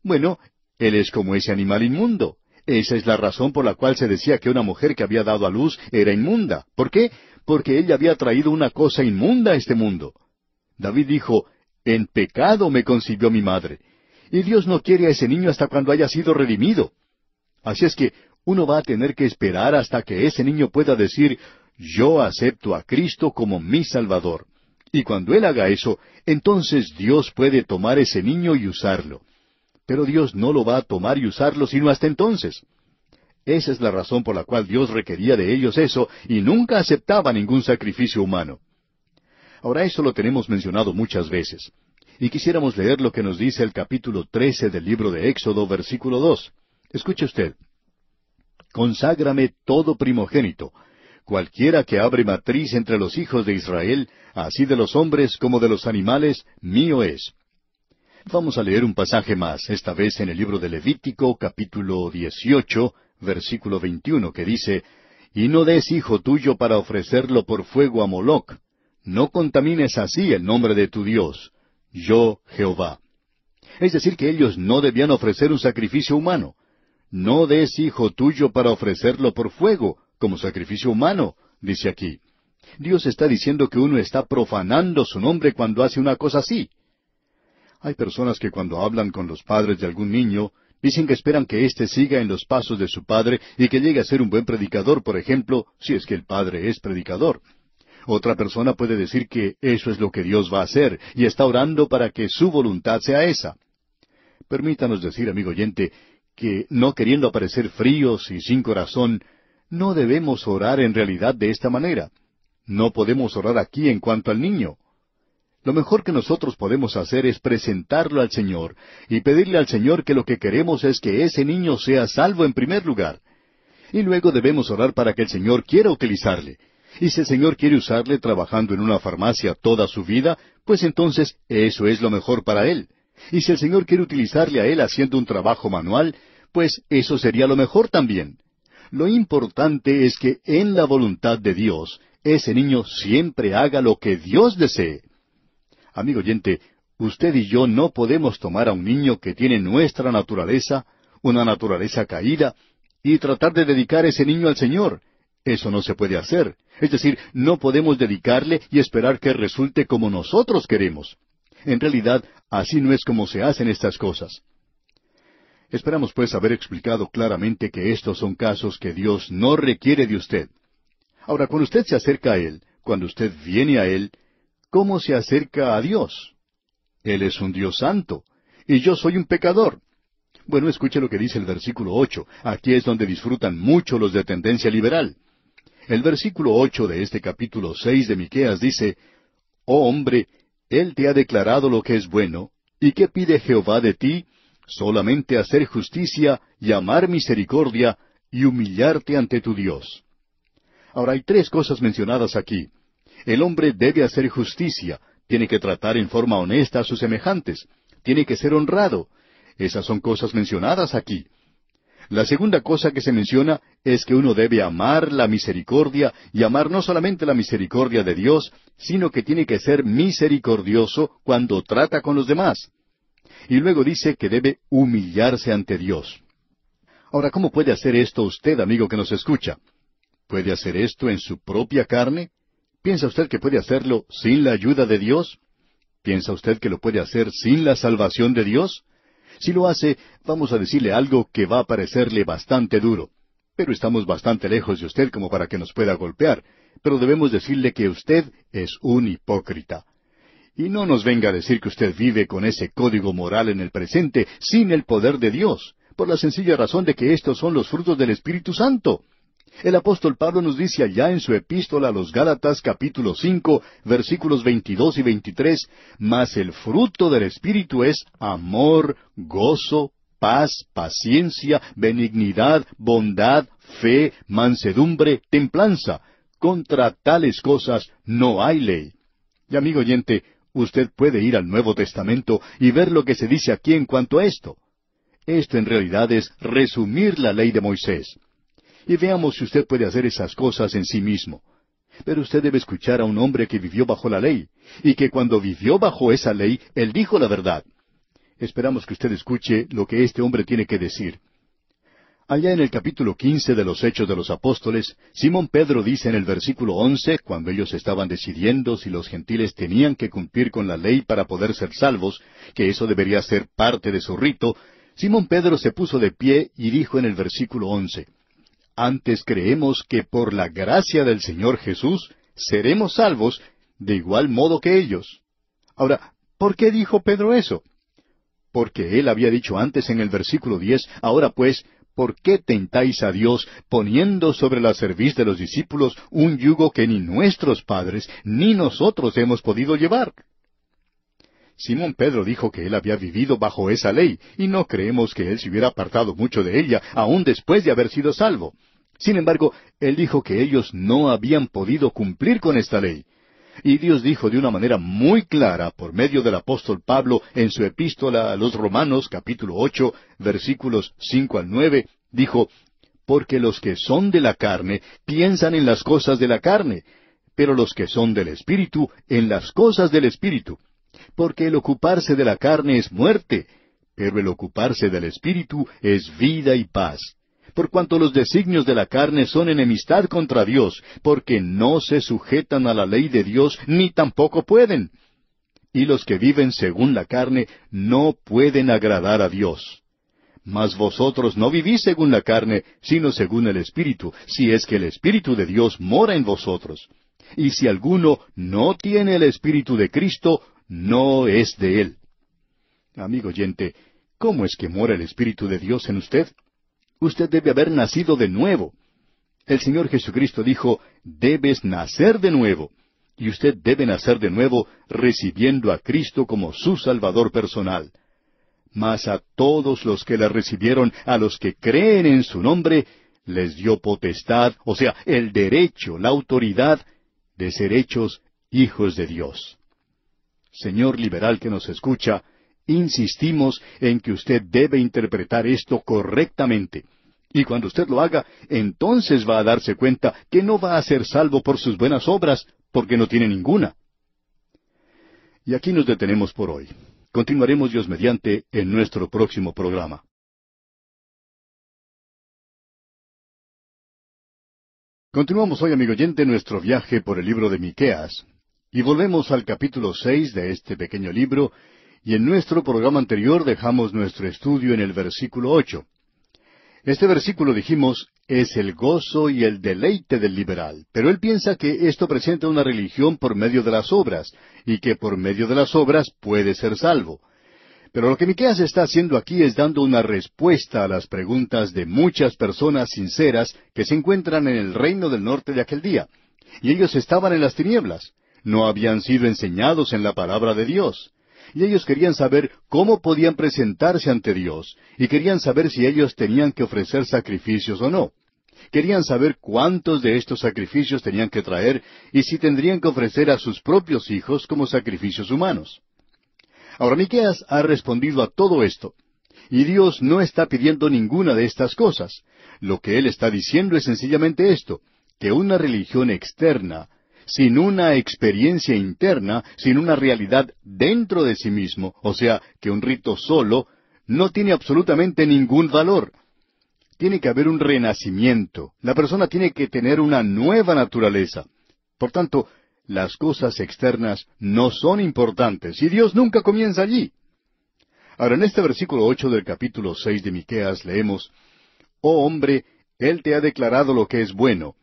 Bueno, él es como ese animal inmundo. Esa es la razón por la cual se decía que una mujer que había dado a luz era inmunda. ¿Por qué? Porque ella había traído una cosa inmunda a este mundo. David dijo, en pecado me concibió mi madre. Y Dios no quiere a ese niño hasta cuando haya sido redimido. Así es que uno va a tener que esperar hasta que ese niño pueda decir, yo acepto a Cristo como mi Salvador. Y cuando él haga eso, entonces Dios puede tomar ese niño y usarlo. Pero Dios no lo va a tomar y usarlo sino hasta entonces. Esa es la razón por la cual Dios requería de ellos eso y nunca aceptaba ningún sacrificio humano. Ahora eso lo tenemos mencionado muchas veces. Y quisiéramos leer lo que nos dice el capítulo 13 del libro de Éxodo, versículo 2. Escuche usted. Conságrame todo primogénito, cualquiera que abre matriz entre los hijos de Israel, así de los hombres como de los animales, mío es. Vamos a leer un pasaje más, esta vez en el libro de Levítico, capítulo 18, versículo 21, que dice, y no des hijo tuyo para ofrecerlo por fuego a Moloc, no contamines así el nombre de tu Dios, yo Jehová. Es decir, que ellos no debían ofrecer un sacrificio humano. No des hijo tuyo para ofrecerlo por fuego, como sacrificio humano, dice aquí. Dios está diciendo que uno está profanando su nombre cuando hace una cosa así. Hay personas que cuando hablan con los padres de algún niño, dicen que esperan que éste siga en los pasos de su padre y que llegue a ser un buen predicador, por ejemplo, si es que el padre es predicador. Otra persona puede decir que eso es lo que Dios va a hacer y está orando para que su voluntad sea esa. Permítanos decir, amigo oyente, que no queriendo parecer fríos y sin corazón, no debemos orar en realidad de esta manera. No podemos orar aquí en cuanto al niño. Lo mejor que nosotros podemos hacer es presentarlo al Señor y pedirle al Señor que lo que queremos es que ese niño sea salvo en primer lugar. Y luego debemos orar para que el Señor quiera utilizarle. Y si el Señor quiere usarle trabajando en una farmacia toda su vida, pues entonces eso es lo mejor para él. Y si el Señor quiere utilizarle a él haciendo un trabajo manual, pues eso sería lo mejor también. Lo importante es que en la voluntad de Dios, ese niño siempre haga lo que Dios desee. Amigo oyente, usted y yo no podemos tomar a un niño que tiene nuestra naturaleza, una naturaleza caída, y tratar de dedicar ese niño al Señor. Eso no se puede hacer. Es decir, no podemos dedicarle y esperar que resulte como nosotros queremos. En realidad, así no es como se hacen estas cosas. Esperamos pues haber explicado claramente que estos son casos que Dios no requiere de usted. Ahora, cuando usted se acerca a Él, cuando usted viene a Él, ¿cómo se acerca a Dios? Él es un Dios santo, y yo soy un pecador. Bueno, escuche lo que dice el versículo 8. Aquí es donde disfrutan mucho los de tendencia liberal. El versículo 8 de este capítulo 6 de Miqueas dice, «Oh hombre, Él te ha declarado lo que es bueno, ¿y qué pide Jehová de ti? Solamente hacer justicia y amar misericordia y humillarte ante tu Dios». Ahora hay tres cosas mencionadas aquí. El hombre debe hacer justicia, tiene que tratar en forma honesta a sus semejantes, tiene que ser honrado. Esas son cosas mencionadas aquí. La segunda cosa que se menciona es que uno debe amar la misericordia y amar no solamente la misericordia de Dios, sino que tiene que ser misericordioso cuando trata con los demás. Y luego dice que debe humillarse ante Dios. Ahora, ¿cómo puede hacer esto usted, amigo que nos escucha? ¿Puede hacer esto en su propia carne? ¿Piensa usted que puede hacerlo sin la ayuda de Dios? ¿Piensa usted que lo puede hacer sin la salvación de Dios? Si lo hace, vamos a decirle algo que va a parecerle bastante duro. Pero estamos bastante lejos de usted como para que nos pueda golpear. Pero debemos decirle que usted es un hipócrita. Y no nos venga a decir que usted vive con ese código moral en el presente sin el poder de Dios, por la sencilla razón de que estos son los frutos del Espíritu Santo. El apóstol Pablo nos dice allá en su epístola a los Gálatas capítulo 5, versículos 22 y 23, «Mas el fruto del Espíritu es amor, gozo, paz, paciencia, benignidad, bondad, fe, mansedumbre, templanza. Contra tales cosas no hay ley». Y amigo oyente, usted puede ir al Nuevo Testamento y ver lo que se dice aquí en cuanto a esto. Esto en realidad es resumir la ley de Moisés. Y veamos si usted puede hacer esas cosas en sí mismo. Pero usted debe escuchar a un hombre que vivió bajo la ley, y que cuando vivió bajo esa ley, él dijo la verdad. Esperamos que usted escuche lo que este hombre tiene que decir. Allá en el capítulo 15 de los Hechos de los Apóstoles, Simón Pedro dice en el versículo 11, cuando ellos estaban decidiendo si los gentiles tenían que cumplir con la ley para poder ser salvos, que eso debería ser parte de su rito, Simón Pedro se puso de pie y dijo en el versículo 11, «Antes creemos que por la gracia del Señor Jesús seremos salvos de igual modo que ellos». Ahora, ¿por qué dijo Pedro eso? Porque él había dicho antes en el versículo 10, «Ahora pues, ¿por qué tentáis a Dios poniendo sobre la cerviz de los discípulos un yugo que ni nuestros padres ni nosotros hemos podido llevar?» Simón Pedro dijo que él había vivido bajo esa ley, y no creemos que él se hubiera apartado mucho de ella, aun después de haber sido salvo. Sin embargo, él dijo que ellos no habían podido cumplir con esta ley. Y Dios dijo de una manera muy clara, por medio del apóstol Pablo, en su epístola a los Romanos, capítulo 8, versículos 5 al 9, dijo, «Porque los que son de la carne piensan en las cosas de la carne, pero los que son del Espíritu en las cosas del Espíritu. Porque el ocuparse de la carne es muerte, Pero el ocuparse del Espíritu es vida y paz, por cuanto los designios de la carne son enemistad contra Dios, porque no se sujetan a la ley de Dios, ni tampoco pueden. Y los que viven según la carne no pueden agradar a Dios. Mas vosotros no vivís según la carne, sino según el Espíritu, si es que el Espíritu de Dios mora en vosotros. Y si alguno no tiene el Espíritu de Cristo, no es de él. Amigo oyente, ¿cómo es que mora el Espíritu de Dios en usted? Usted debe haber nacido de nuevo. El Señor Jesucristo dijo, debes nacer de nuevo. Y usted debe nacer de nuevo recibiendo a Cristo como su Salvador personal. Mas a todos los que le recibieron, a los que creen en su nombre, les dio potestad, o sea, el derecho, la autoridad de ser hechos hijos de Dios. Señor liberal que nos escucha, insistimos en que usted debe interpretar esto correctamente. Y cuando usted lo haga, entonces va a darse cuenta que no va a ser salvo por sus buenas obras, porque no tiene ninguna. Y aquí nos detenemos por hoy. Continuaremos Dios mediante en nuestro próximo programa. Continuamos hoy, amigo oyente, nuestro viaje por el libro de Miqueas. Y volvemos al capítulo 6 de este pequeño libro, y en nuestro programa anterior dejamos nuestro estudio en el versículo 8. Este versículo, dijimos, es el gozo y el deleite del liberal, pero él piensa que esto presenta una religión por medio de las obras, y que por medio de las obras puede ser salvo. Pero lo que Miqueas está haciendo aquí es dando una respuesta a las preguntas de muchas personas sinceras que se encuentran en el reino del norte de aquel día. Y ellos estaban en las tinieblas, no habían sido enseñados en la palabra de Dios. Y ellos querían saber cómo podían presentarse ante Dios, y querían saber si ellos tenían que ofrecer sacrificios o no. Querían saber cuántos de estos sacrificios tenían que traer, y si tendrían que ofrecer a sus propios hijos como sacrificios humanos. Ahora Miqueas ha respondido a todo esto, y Dios no está pidiendo ninguna de estas cosas. Lo que Él está diciendo es sencillamente esto, que una religión externa, sin una experiencia interna, sin una realidad dentro de sí mismo, o sea, que un rito solo, no tiene absolutamente ningún valor. Tiene que haber un renacimiento. La persona tiene que tener una nueva naturaleza. Por tanto, las cosas externas no son importantes, y Dios nunca comienza allí. Ahora, en este versículo 8 del capítulo 6 de Miqueas leemos, «Oh hombre, Él te ha declarado lo que es bueno.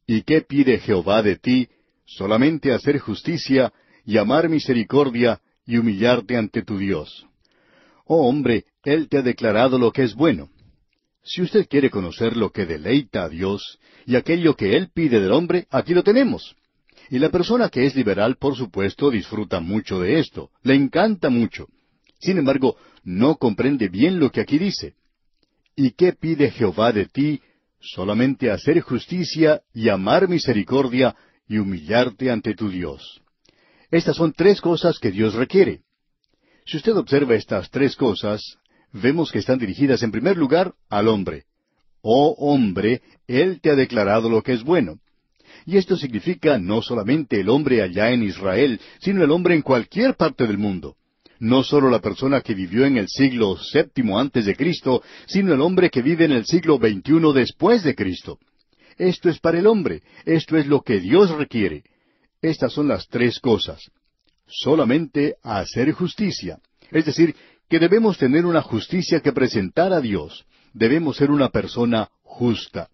¿Y qué pide Jehová de ti? Solamente hacer justicia, y amar misericordia, y humillarte ante tu Dios. Oh hombre, Él te ha declarado lo que es bueno». Si usted quiere conocer lo que deleita a Dios, y aquello que Él pide del hombre, aquí lo tenemos. Y la persona que es liberal, por supuesto, disfruta mucho de esto, le encanta mucho. Sin embargo, no comprende bien lo que aquí dice. ¿Y qué pide Jehová de ti? Solamente hacer justicia y amar misericordia y humillarte ante tu Dios. Estas son tres cosas que Dios requiere. Si usted observa estas tres cosas, vemos que están dirigidas en primer lugar al hombre. Oh hombre, Él te ha declarado lo que es bueno. Y esto significa no solamente el hombre allá en Israel, sino el hombre en cualquier parte del mundo. No solo la persona que vivió en el siglo VII antes de Cristo, sino el hombre que vive en el siglo XXI después de Cristo. Esto es para el hombre, esto es lo que Dios requiere. Estas son las tres cosas. Solamente hacer justicia, es decir, que debemos tener una justicia que presentar a Dios. Debemos ser una persona justa.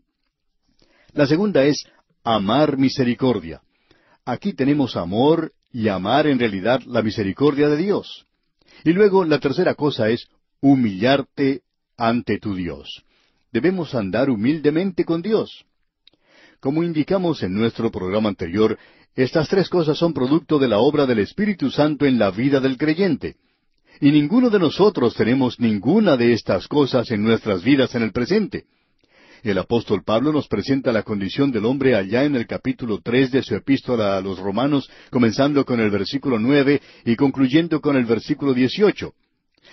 La segunda es amar misericordia. Aquí tenemos amor y amar en realidad la misericordia de Dios. Y luego la tercera cosa es humillarte ante tu Dios. Debemos andar humildemente con Dios. Como indicamos en nuestro programa anterior, estas tres cosas son producto de la obra del Espíritu Santo en la vida del creyente. Y ninguno de nosotros tenemos ninguna de estas cosas en nuestras vidas en el presente. El apóstol Pablo nos presenta la condición del hombre allá en el capítulo 3 de su epístola a los Romanos, comenzando con el versículo 9 y concluyendo con el versículo 18.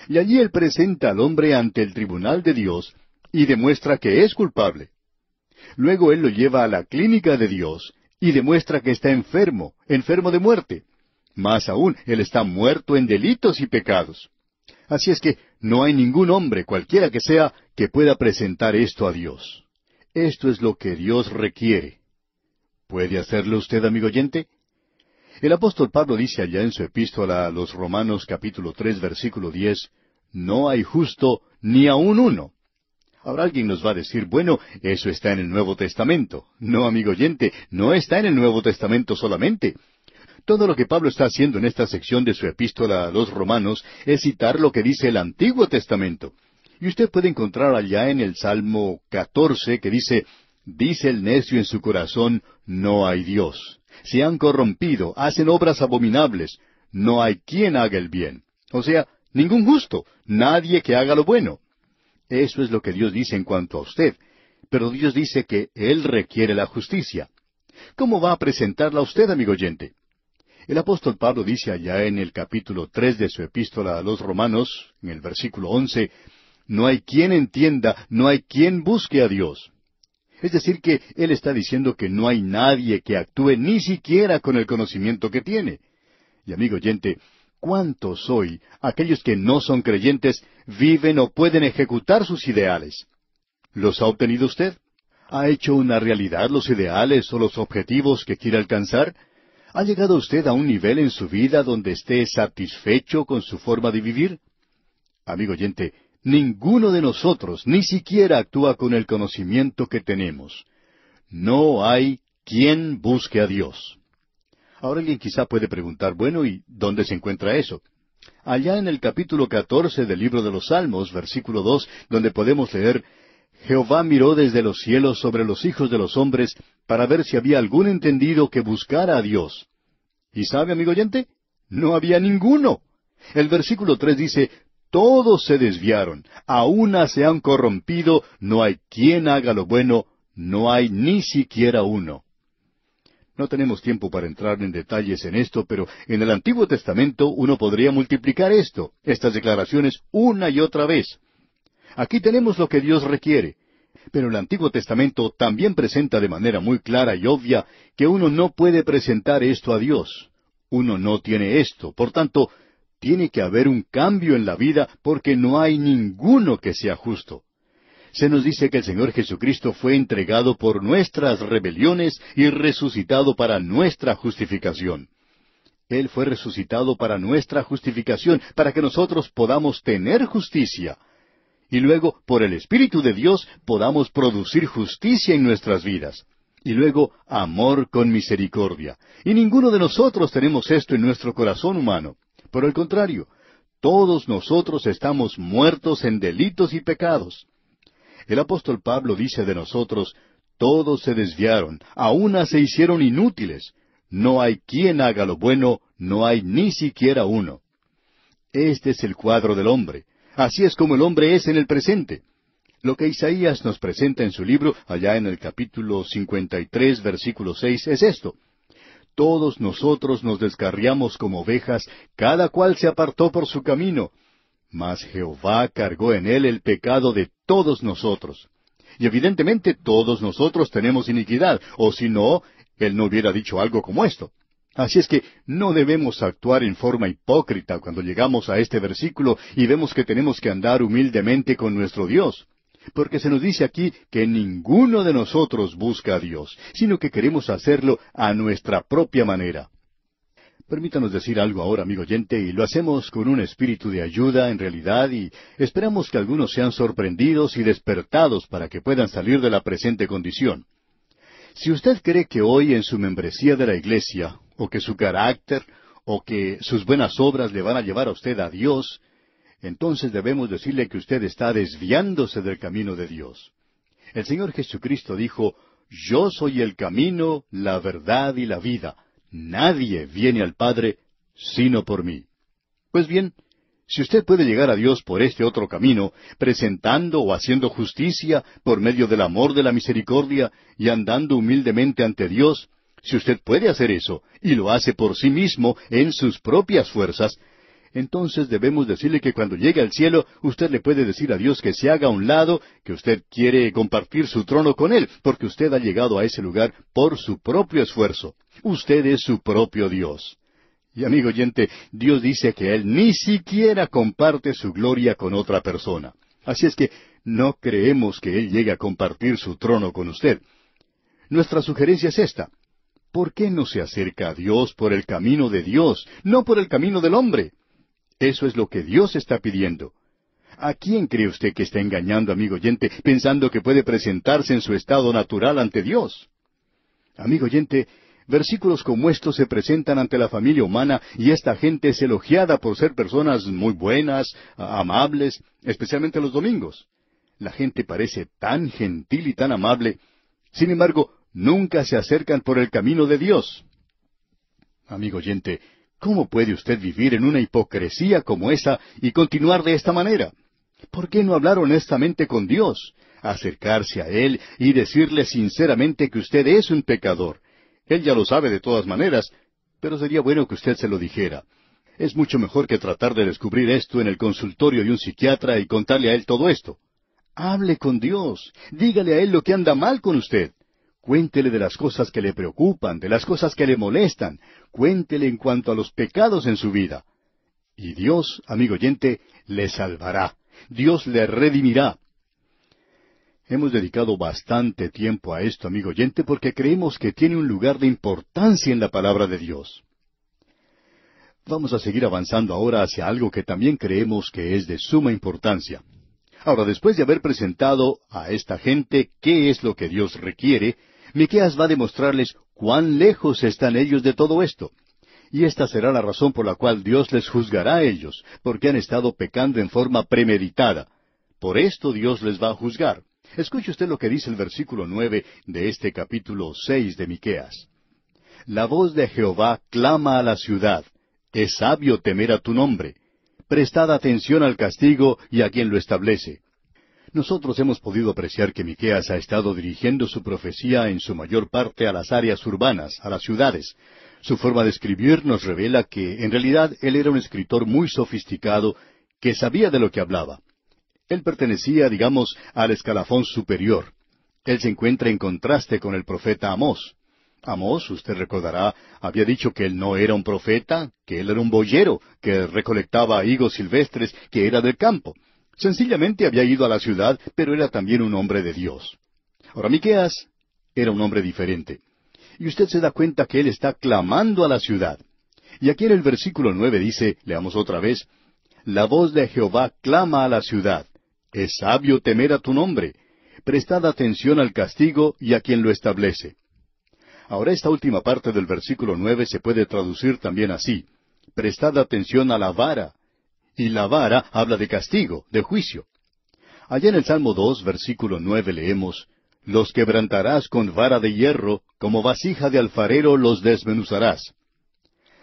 Y allí él presenta al hombre ante el tribunal de Dios y demuestra que es culpable. Luego él lo lleva a la clínica de Dios y demuestra que está enfermo, enfermo de muerte. Más aún, él está muerto en delitos y pecados. Así es que no hay ningún hombre, cualquiera que sea, que pueda presentar esto a Dios. Esto es lo que Dios requiere. ¿Puede hacerlo usted, amigo oyente? El apóstol Pablo dice allá en su epístola a los Romanos capítulo 3 versículo 10, no hay justo ni aun uno. Ahora alguien nos va a decir, bueno, eso está en el Nuevo Testamento. No, amigo oyente, no está en el Nuevo Testamento solamente. Todo lo que Pablo está haciendo en esta sección de su epístola a los Romanos es citar lo que dice el Antiguo Testamento. Y usted puede encontrar allá en el Salmo 14 que dice el necio en su corazón, no hay Dios. Se han corrompido, hacen obras abominables, no hay quien haga el bien. O sea, ningún justo, nadie que haga lo bueno. Eso es lo que Dios dice en cuanto a usted. Pero Dios dice que Él requiere la justicia. ¿Cómo va a presentarla a usted, amigo oyente? El apóstol Pablo dice allá en el capítulo 3 de su epístola a los Romanos, en el versículo 11, no hay quien entienda, no hay quien busque a Dios. Es decir, que él está diciendo que no hay nadie que actúe ni siquiera con el conocimiento que tiene. Y amigo oyente, ¿cuántos hoy, aquellos que no son creyentes, viven o pueden ejecutar sus ideales? ¿Los ha obtenido usted? ¿Ha hecho una realidad los ideales o los objetivos que quiere alcanzar? ¿Ha llegado usted a un nivel en su vida donde esté satisfecho con su forma de vivir? Amigo oyente, ninguno de nosotros ni siquiera actúa con el conocimiento que tenemos. No hay quien busque a Dios. Ahora alguien quizá puede preguntar, bueno, ¿y dónde se encuentra eso? Allá en el capítulo 14 del libro de los Salmos, versículo 2, donde podemos leer, Jehová miró desde los cielos sobre los hijos de los hombres para ver si había algún entendido que buscara a Dios. ¿Y sabe, amigo oyente? No había ninguno. El versículo 3 dice, todos se desviaron, a una se han corrompido, no hay quien haga lo bueno, no hay ni siquiera uno. No tenemos tiempo para entrar en detalles en esto, pero en el Antiguo Testamento uno podría multiplicar estas declaraciones una y otra vez. Aquí tenemos lo que Dios requiere, pero el Antiguo Testamento también presenta de manera muy clara y obvia que uno no puede presentar esto a Dios. Uno no tiene esto, por tanto, tiene que haber un cambio en la vida porque no hay ninguno que sea justo. Se nos dice que el Señor Jesucristo fue entregado por nuestras rebeliones y resucitado para nuestra justificación. Él fue resucitado para nuestra justificación, para que nosotros podamos tener justicia. Y luego, por el Espíritu de Dios, podamos producir justicia en nuestras vidas. Y luego, amor con misericordia. Y ninguno de nosotros tenemos esto en nuestro corazón humano. Por el contrario, todos nosotros estamos muertos en delitos y pecados. El apóstol Pablo dice de nosotros, todos se desviaron, a una se hicieron inútiles. No hay quien haga lo bueno, no hay ni siquiera uno. Este es el cuadro del hombre. Así es como el hombre es en el presente. Lo que Isaías nos presenta en su libro, allá en el capítulo 53, versículo 6, es esto. Todos nosotros nos descarriamos como ovejas, cada cual se apartó por su camino. Mas Jehová cargó en él el pecado de todos nosotros. Y evidentemente todos nosotros tenemos iniquidad, o si no, él no hubiera dicho algo como esto. Así es que no debemos actuar en forma hipócrita cuando llegamos a este versículo y vemos que tenemos que andar humildemente con nuestro Dios. Porque se nos dice aquí que ninguno de nosotros busca a Dios, sino que queremos hacerlo a nuestra propia manera. Permítanos decir algo ahora, amigo oyente, y lo hacemos con un espíritu de ayuda en realidad, y esperamos que algunos sean sorprendidos y despertados para que puedan salir de la presente condición. Si usted cree que hoy en su membresía de la iglesia, o que su carácter, o que sus buenas obras le van a llevar a usted a Dios, entonces debemos decirle que usted está desviándose del camino de Dios. El Señor Jesucristo dijo, yo soy el camino, la verdad y la vida. Nadie viene al Padre sino por mí. Pues bien, si usted puede llegar a Dios por este otro camino, presentando o haciendo justicia por medio del amor de la misericordia y andando humildemente ante Dios, si usted puede hacer eso y lo hace por sí mismo en sus propias fuerzas, entonces debemos decirle que cuando llegue al cielo, usted le puede decir a Dios que se haga a un lado, que usted quiere compartir su trono con Él, porque usted ha llegado a ese lugar por su propio esfuerzo. Usted es su propio Dios. Y amigo oyente, Dios dice que Él ni siquiera comparte su gloria con otra persona. Así es que no creemos que Él llegue a compartir su trono con usted. Nuestra sugerencia es esta. ¿Por qué no se acerca a Dios por el camino de Dios, no por el camino del hombre? Eso es lo que Dios está pidiendo. ¿A quién cree usted que está engañando, amigo oyente, pensando que puede presentarse en su estado natural ante Dios? Amigo oyente, versículos como estos se presentan ante la familia humana y esta gente es elogiada por ser personas muy buenas, amables, especialmente los domingos. La gente parece tan gentil y tan amable, sin embargo, nunca se acercan por el camino de Dios. Amigo oyente, ¿cómo puede usted vivir en una hipocresía como esa y continuar de esta manera? ¿Por qué no hablar honestamente con Dios? Acercarse a Él y decirle sinceramente que usted es un pecador. Él ya lo sabe de todas maneras, pero sería bueno que usted se lo dijera. Es mucho mejor que tratar de descubrir esto en el consultorio de un psiquiatra y contarle a él todo esto. Hable con Dios, dígale a Él lo que anda mal con usted. Cuéntele de las cosas que le preocupan, de las cosas que le molestan. Cuéntele en cuanto a los pecados en su vida. Y Dios, amigo oyente, le salvará. Dios le redimirá. Hemos dedicado bastante tiempo a esto, amigo oyente, porque creemos que tiene un lugar de importancia en la palabra de Dios. Vamos a seguir avanzando ahora hacia algo que también creemos que es de suma importancia. Ahora, después de haber presentado a esta gente qué es lo que Dios requiere, Miqueas va a demostrarles cuán lejos están ellos de todo esto. Y esta será la razón por la cual Dios les juzgará a ellos, porque han estado pecando en forma premeditada. Por esto Dios les va a juzgar. Escuche usted lo que dice el versículo 9 de este capítulo 6 de Miqueas. La voz de Jehová clama a la ciudad. Es sabio temer a tu nombre. Prestad atención al castigo y a quien lo establece. Nosotros hemos podido apreciar que Miqueas ha estado dirigiendo su profecía en su mayor parte a las áreas urbanas, a las ciudades. Su forma de escribir nos revela que, en realidad, él era un escritor muy sofisticado, que sabía de lo que hablaba. Él pertenecía, digamos, al escalafón superior. Él se encuentra en contraste con el profeta Amós. Amós, usted recordará, había dicho que él no era un profeta, que él era un boyero, que recolectaba higos silvestres, que era del campo. Sencillamente había ido a la ciudad, pero era también un hombre de Dios. Ahora, Miqueas era un hombre diferente. Y usted se da cuenta que él está clamando a la ciudad. Y aquí en el versículo 9 dice, leamos otra vez, la voz de Jehová clama a la ciudad. Es sabio temer a tu nombre. Prestad atención al castigo y a quien lo establece. Ahora esta última parte del versículo 9 se puede traducir también así. Prestad atención a la vara. Y la vara habla de castigo, de juicio. Allá en el Salmo 2, versículo 9 leemos, los quebrantarás con vara de hierro, como vasija de alfarero los desmenuzarás.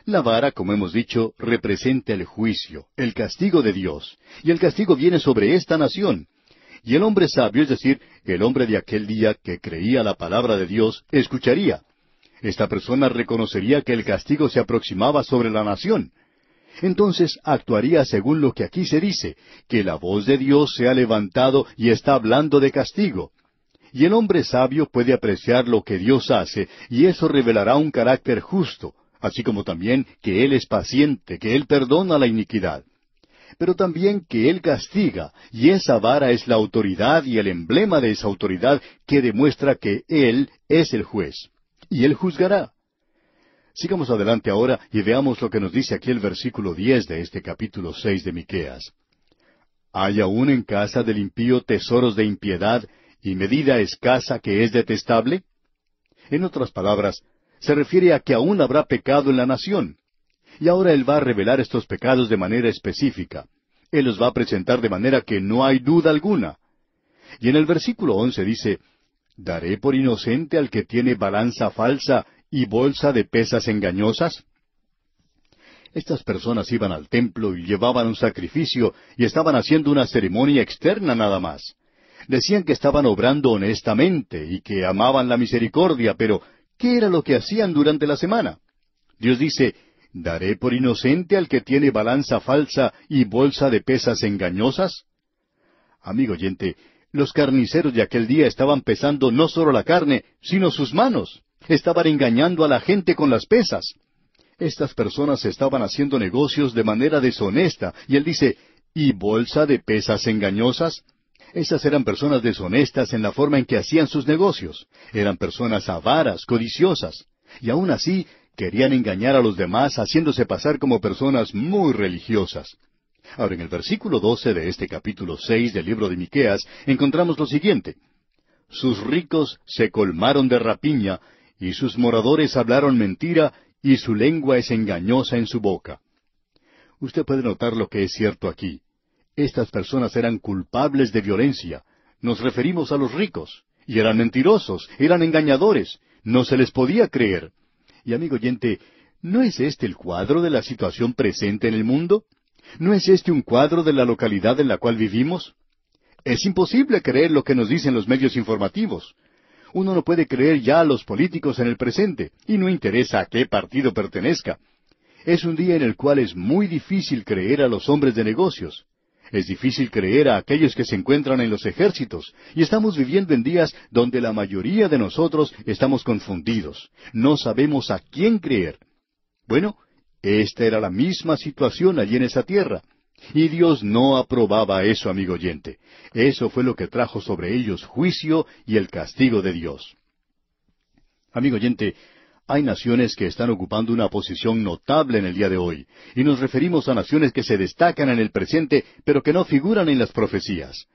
La vara, como hemos dicho, representa el juicio, el castigo de Dios, y el castigo viene sobre esta nación. Y el hombre sabio, es decir, el hombre de aquel día que creía la palabra de Dios, escucharía. Esta persona reconocería que el castigo se aproximaba sobre la nación. Entonces actuaría según lo que aquí se dice, que la voz de Dios se ha levantado y está hablando de castigo. Y el hombre sabio puede apreciar lo que Dios hace, y eso revelará un carácter justo, así como también que Él es paciente, que Él perdona la iniquidad. Pero también que Él castiga, y esa vara es la autoridad y el emblema de esa autoridad que demuestra que Él es el juez. Y Él juzgará. Sigamos adelante ahora y veamos lo que nos dice aquí el versículo 10 de este capítulo 6 de Miqueas. ¿Hay aún en casa del impío tesoros de impiedad y medida escasa que es detestable? En otras palabras, se refiere a que aún habrá pecado en la nación. Y ahora Él va a revelar estos pecados de manera específica. Él los va a presentar de manera que no hay duda alguna. Y en el versículo 11 dice, ¿daré por inocente al que tiene balanza falsa y bolsa de pesas engañosas? Estas personas iban al templo y llevaban un sacrificio y estaban haciendo una ceremonia externa nada más. Decían que estaban obrando honestamente y que amaban la misericordia, pero ¿qué era lo que hacían durante la semana? Dios dice, ¿daré por inocente al que tiene balanza falsa y bolsa de pesas engañosas? Amigo oyente, los carniceros de aquel día estaban pesando no solo la carne, sino sus manos. Estaban engañando a la gente con las pesas. Estas personas estaban haciendo negocios de manera deshonesta, y él dice, ¿y bolsa de pesas engañosas? Esas eran personas deshonestas en la forma en que hacían sus negocios. Eran personas avaras, codiciosas, y aún así querían engañar a los demás haciéndose pasar como personas muy religiosas. Ahora, en el versículo 12 de este capítulo 6 del libro de Miqueas, encontramos lo siguiente. Sus ricos se colmaron de rapiña, y sus moradores hablaron mentira, y su lengua es engañosa en su boca. Usted puede notar lo que es cierto aquí. Estas personas eran culpables de violencia. Nos referimos a los ricos. Y eran mentirosos, eran engañadores. No se les podía creer. Y amigo oyente, ¿no es este el cuadro de la situación presente en el mundo? ¿No es este un cuadro de la localidad en la cual vivimos? Es imposible creer lo que nos dicen los medios informativos. Uno no puede creer ya a los políticos en el presente, y no interesa a qué partido pertenezca. Es un día en el cual es muy difícil creer a los hombres de negocios. Es difícil creer a aquellos que se encuentran en los ejércitos, y estamos viviendo en días donde la mayoría de nosotros estamos confundidos. No sabemos a quién creer. Bueno, esta era la misma situación allí en esa tierra. Y Dios no aprobaba eso, amigo oyente. Eso fue lo que trajo sobre ellos juicio y el castigo de Dios. Amigo oyente, hay naciones que están ocupando una posición notable en el día de hoy, y nos referimos a naciones que se destacan en el presente, pero que no figuran en las profecías.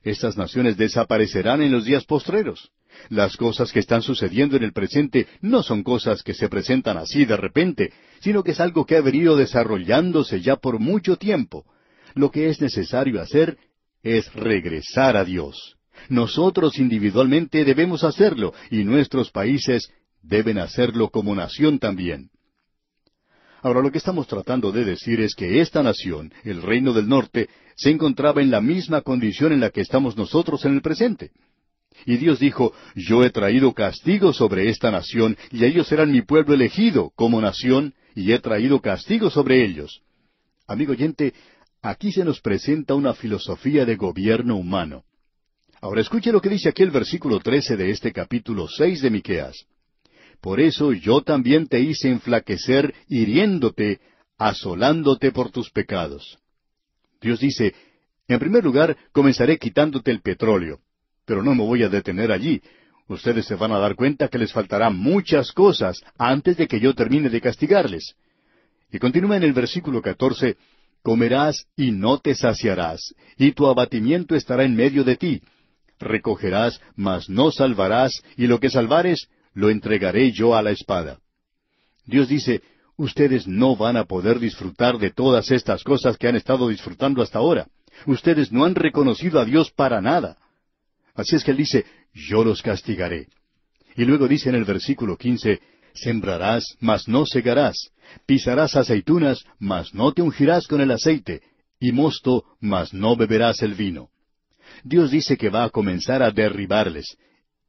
Estas naciones desaparecerán en los días postreros. Las cosas que están sucediendo en el presente no son cosas que se presentan así de repente, sino que es algo que ha venido desarrollándose ya por mucho tiempo. Lo que es necesario hacer es regresar a Dios. Nosotros individualmente debemos hacerlo, y nuestros países deben hacerlo como nación también. Ahora, lo que estamos tratando de decir es que esta nación, el Reino del Norte, se encontraba en la misma condición en la que estamos nosotros en el presente. Y Dios dijo, yo he traído castigo sobre esta nación, y ellos serán mi pueblo elegido como nación, y he traído castigo sobre ellos. Amigo oyente, aquí se nos presenta una filosofía de gobierno humano. Ahora escuche lo que dice aquí el versículo 13 de este capítulo 6 de Miqueas. Por eso yo también te hice enflaquecer, hiriéndote, asolándote por tus pecados. Dios dice, en primer lugar, comenzaré quitándote el petróleo. Pero no me voy a detener allí. Ustedes se van a dar cuenta que les faltarán muchas cosas antes de que yo termine de castigarles. Y continúa en el versículo 14, comerás y no te saciarás, y tu abatimiento estará en medio de ti. Recogerás, mas no salvarás, y lo que salvares, lo entregaré yo a la espada. Dios dice, ustedes no van a poder disfrutar de todas estas cosas que han estado disfrutando hasta ahora. Ustedes no han reconocido a Dios para nada. Así es que Él dice, yo los castigaré. Y luego dice en el versículo 15, sembrarás, mas no segarás, pisarás aceitunas, mas no te ungirás con el aceite, y mosto, mas no beberás el vino. Dios dice que va a comenzar a derribarles,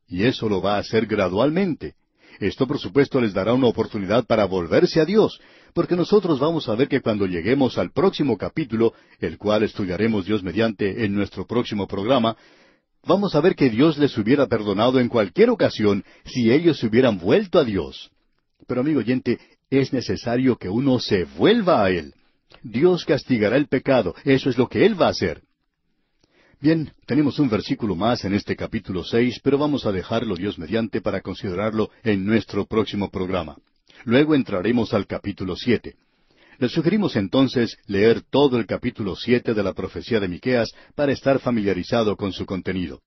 y eso lo va a hacer gradualmente. Esto, por supuesto, les dará una oportunidad para volverse a Dios, porque nosotros vamos a ver que cuando lleguemos al próximo capítulo, el cual estudiaremos Dios mediante en nuestro próximo programa, vamos a ver que Dios les hubiera perdonado en cualquier ocasión si ellos se hubieran vuelto a Dios. Pero, amigo oyente, es necesario que uno se vuelva a Él. Dios castigará el pecado, eso es lo que Él va a hacer. Bien, tenemos un versículo más en este capítulo 6, pero vamos a dejarlo Dios mediante para considerarlo en nuestro próximo programa. Luego entraremos al capítulo 7. Les sugerimos entonces leer todo el capítulo 7 de la profecía de Miqueas para estar familiarizado con su contenido.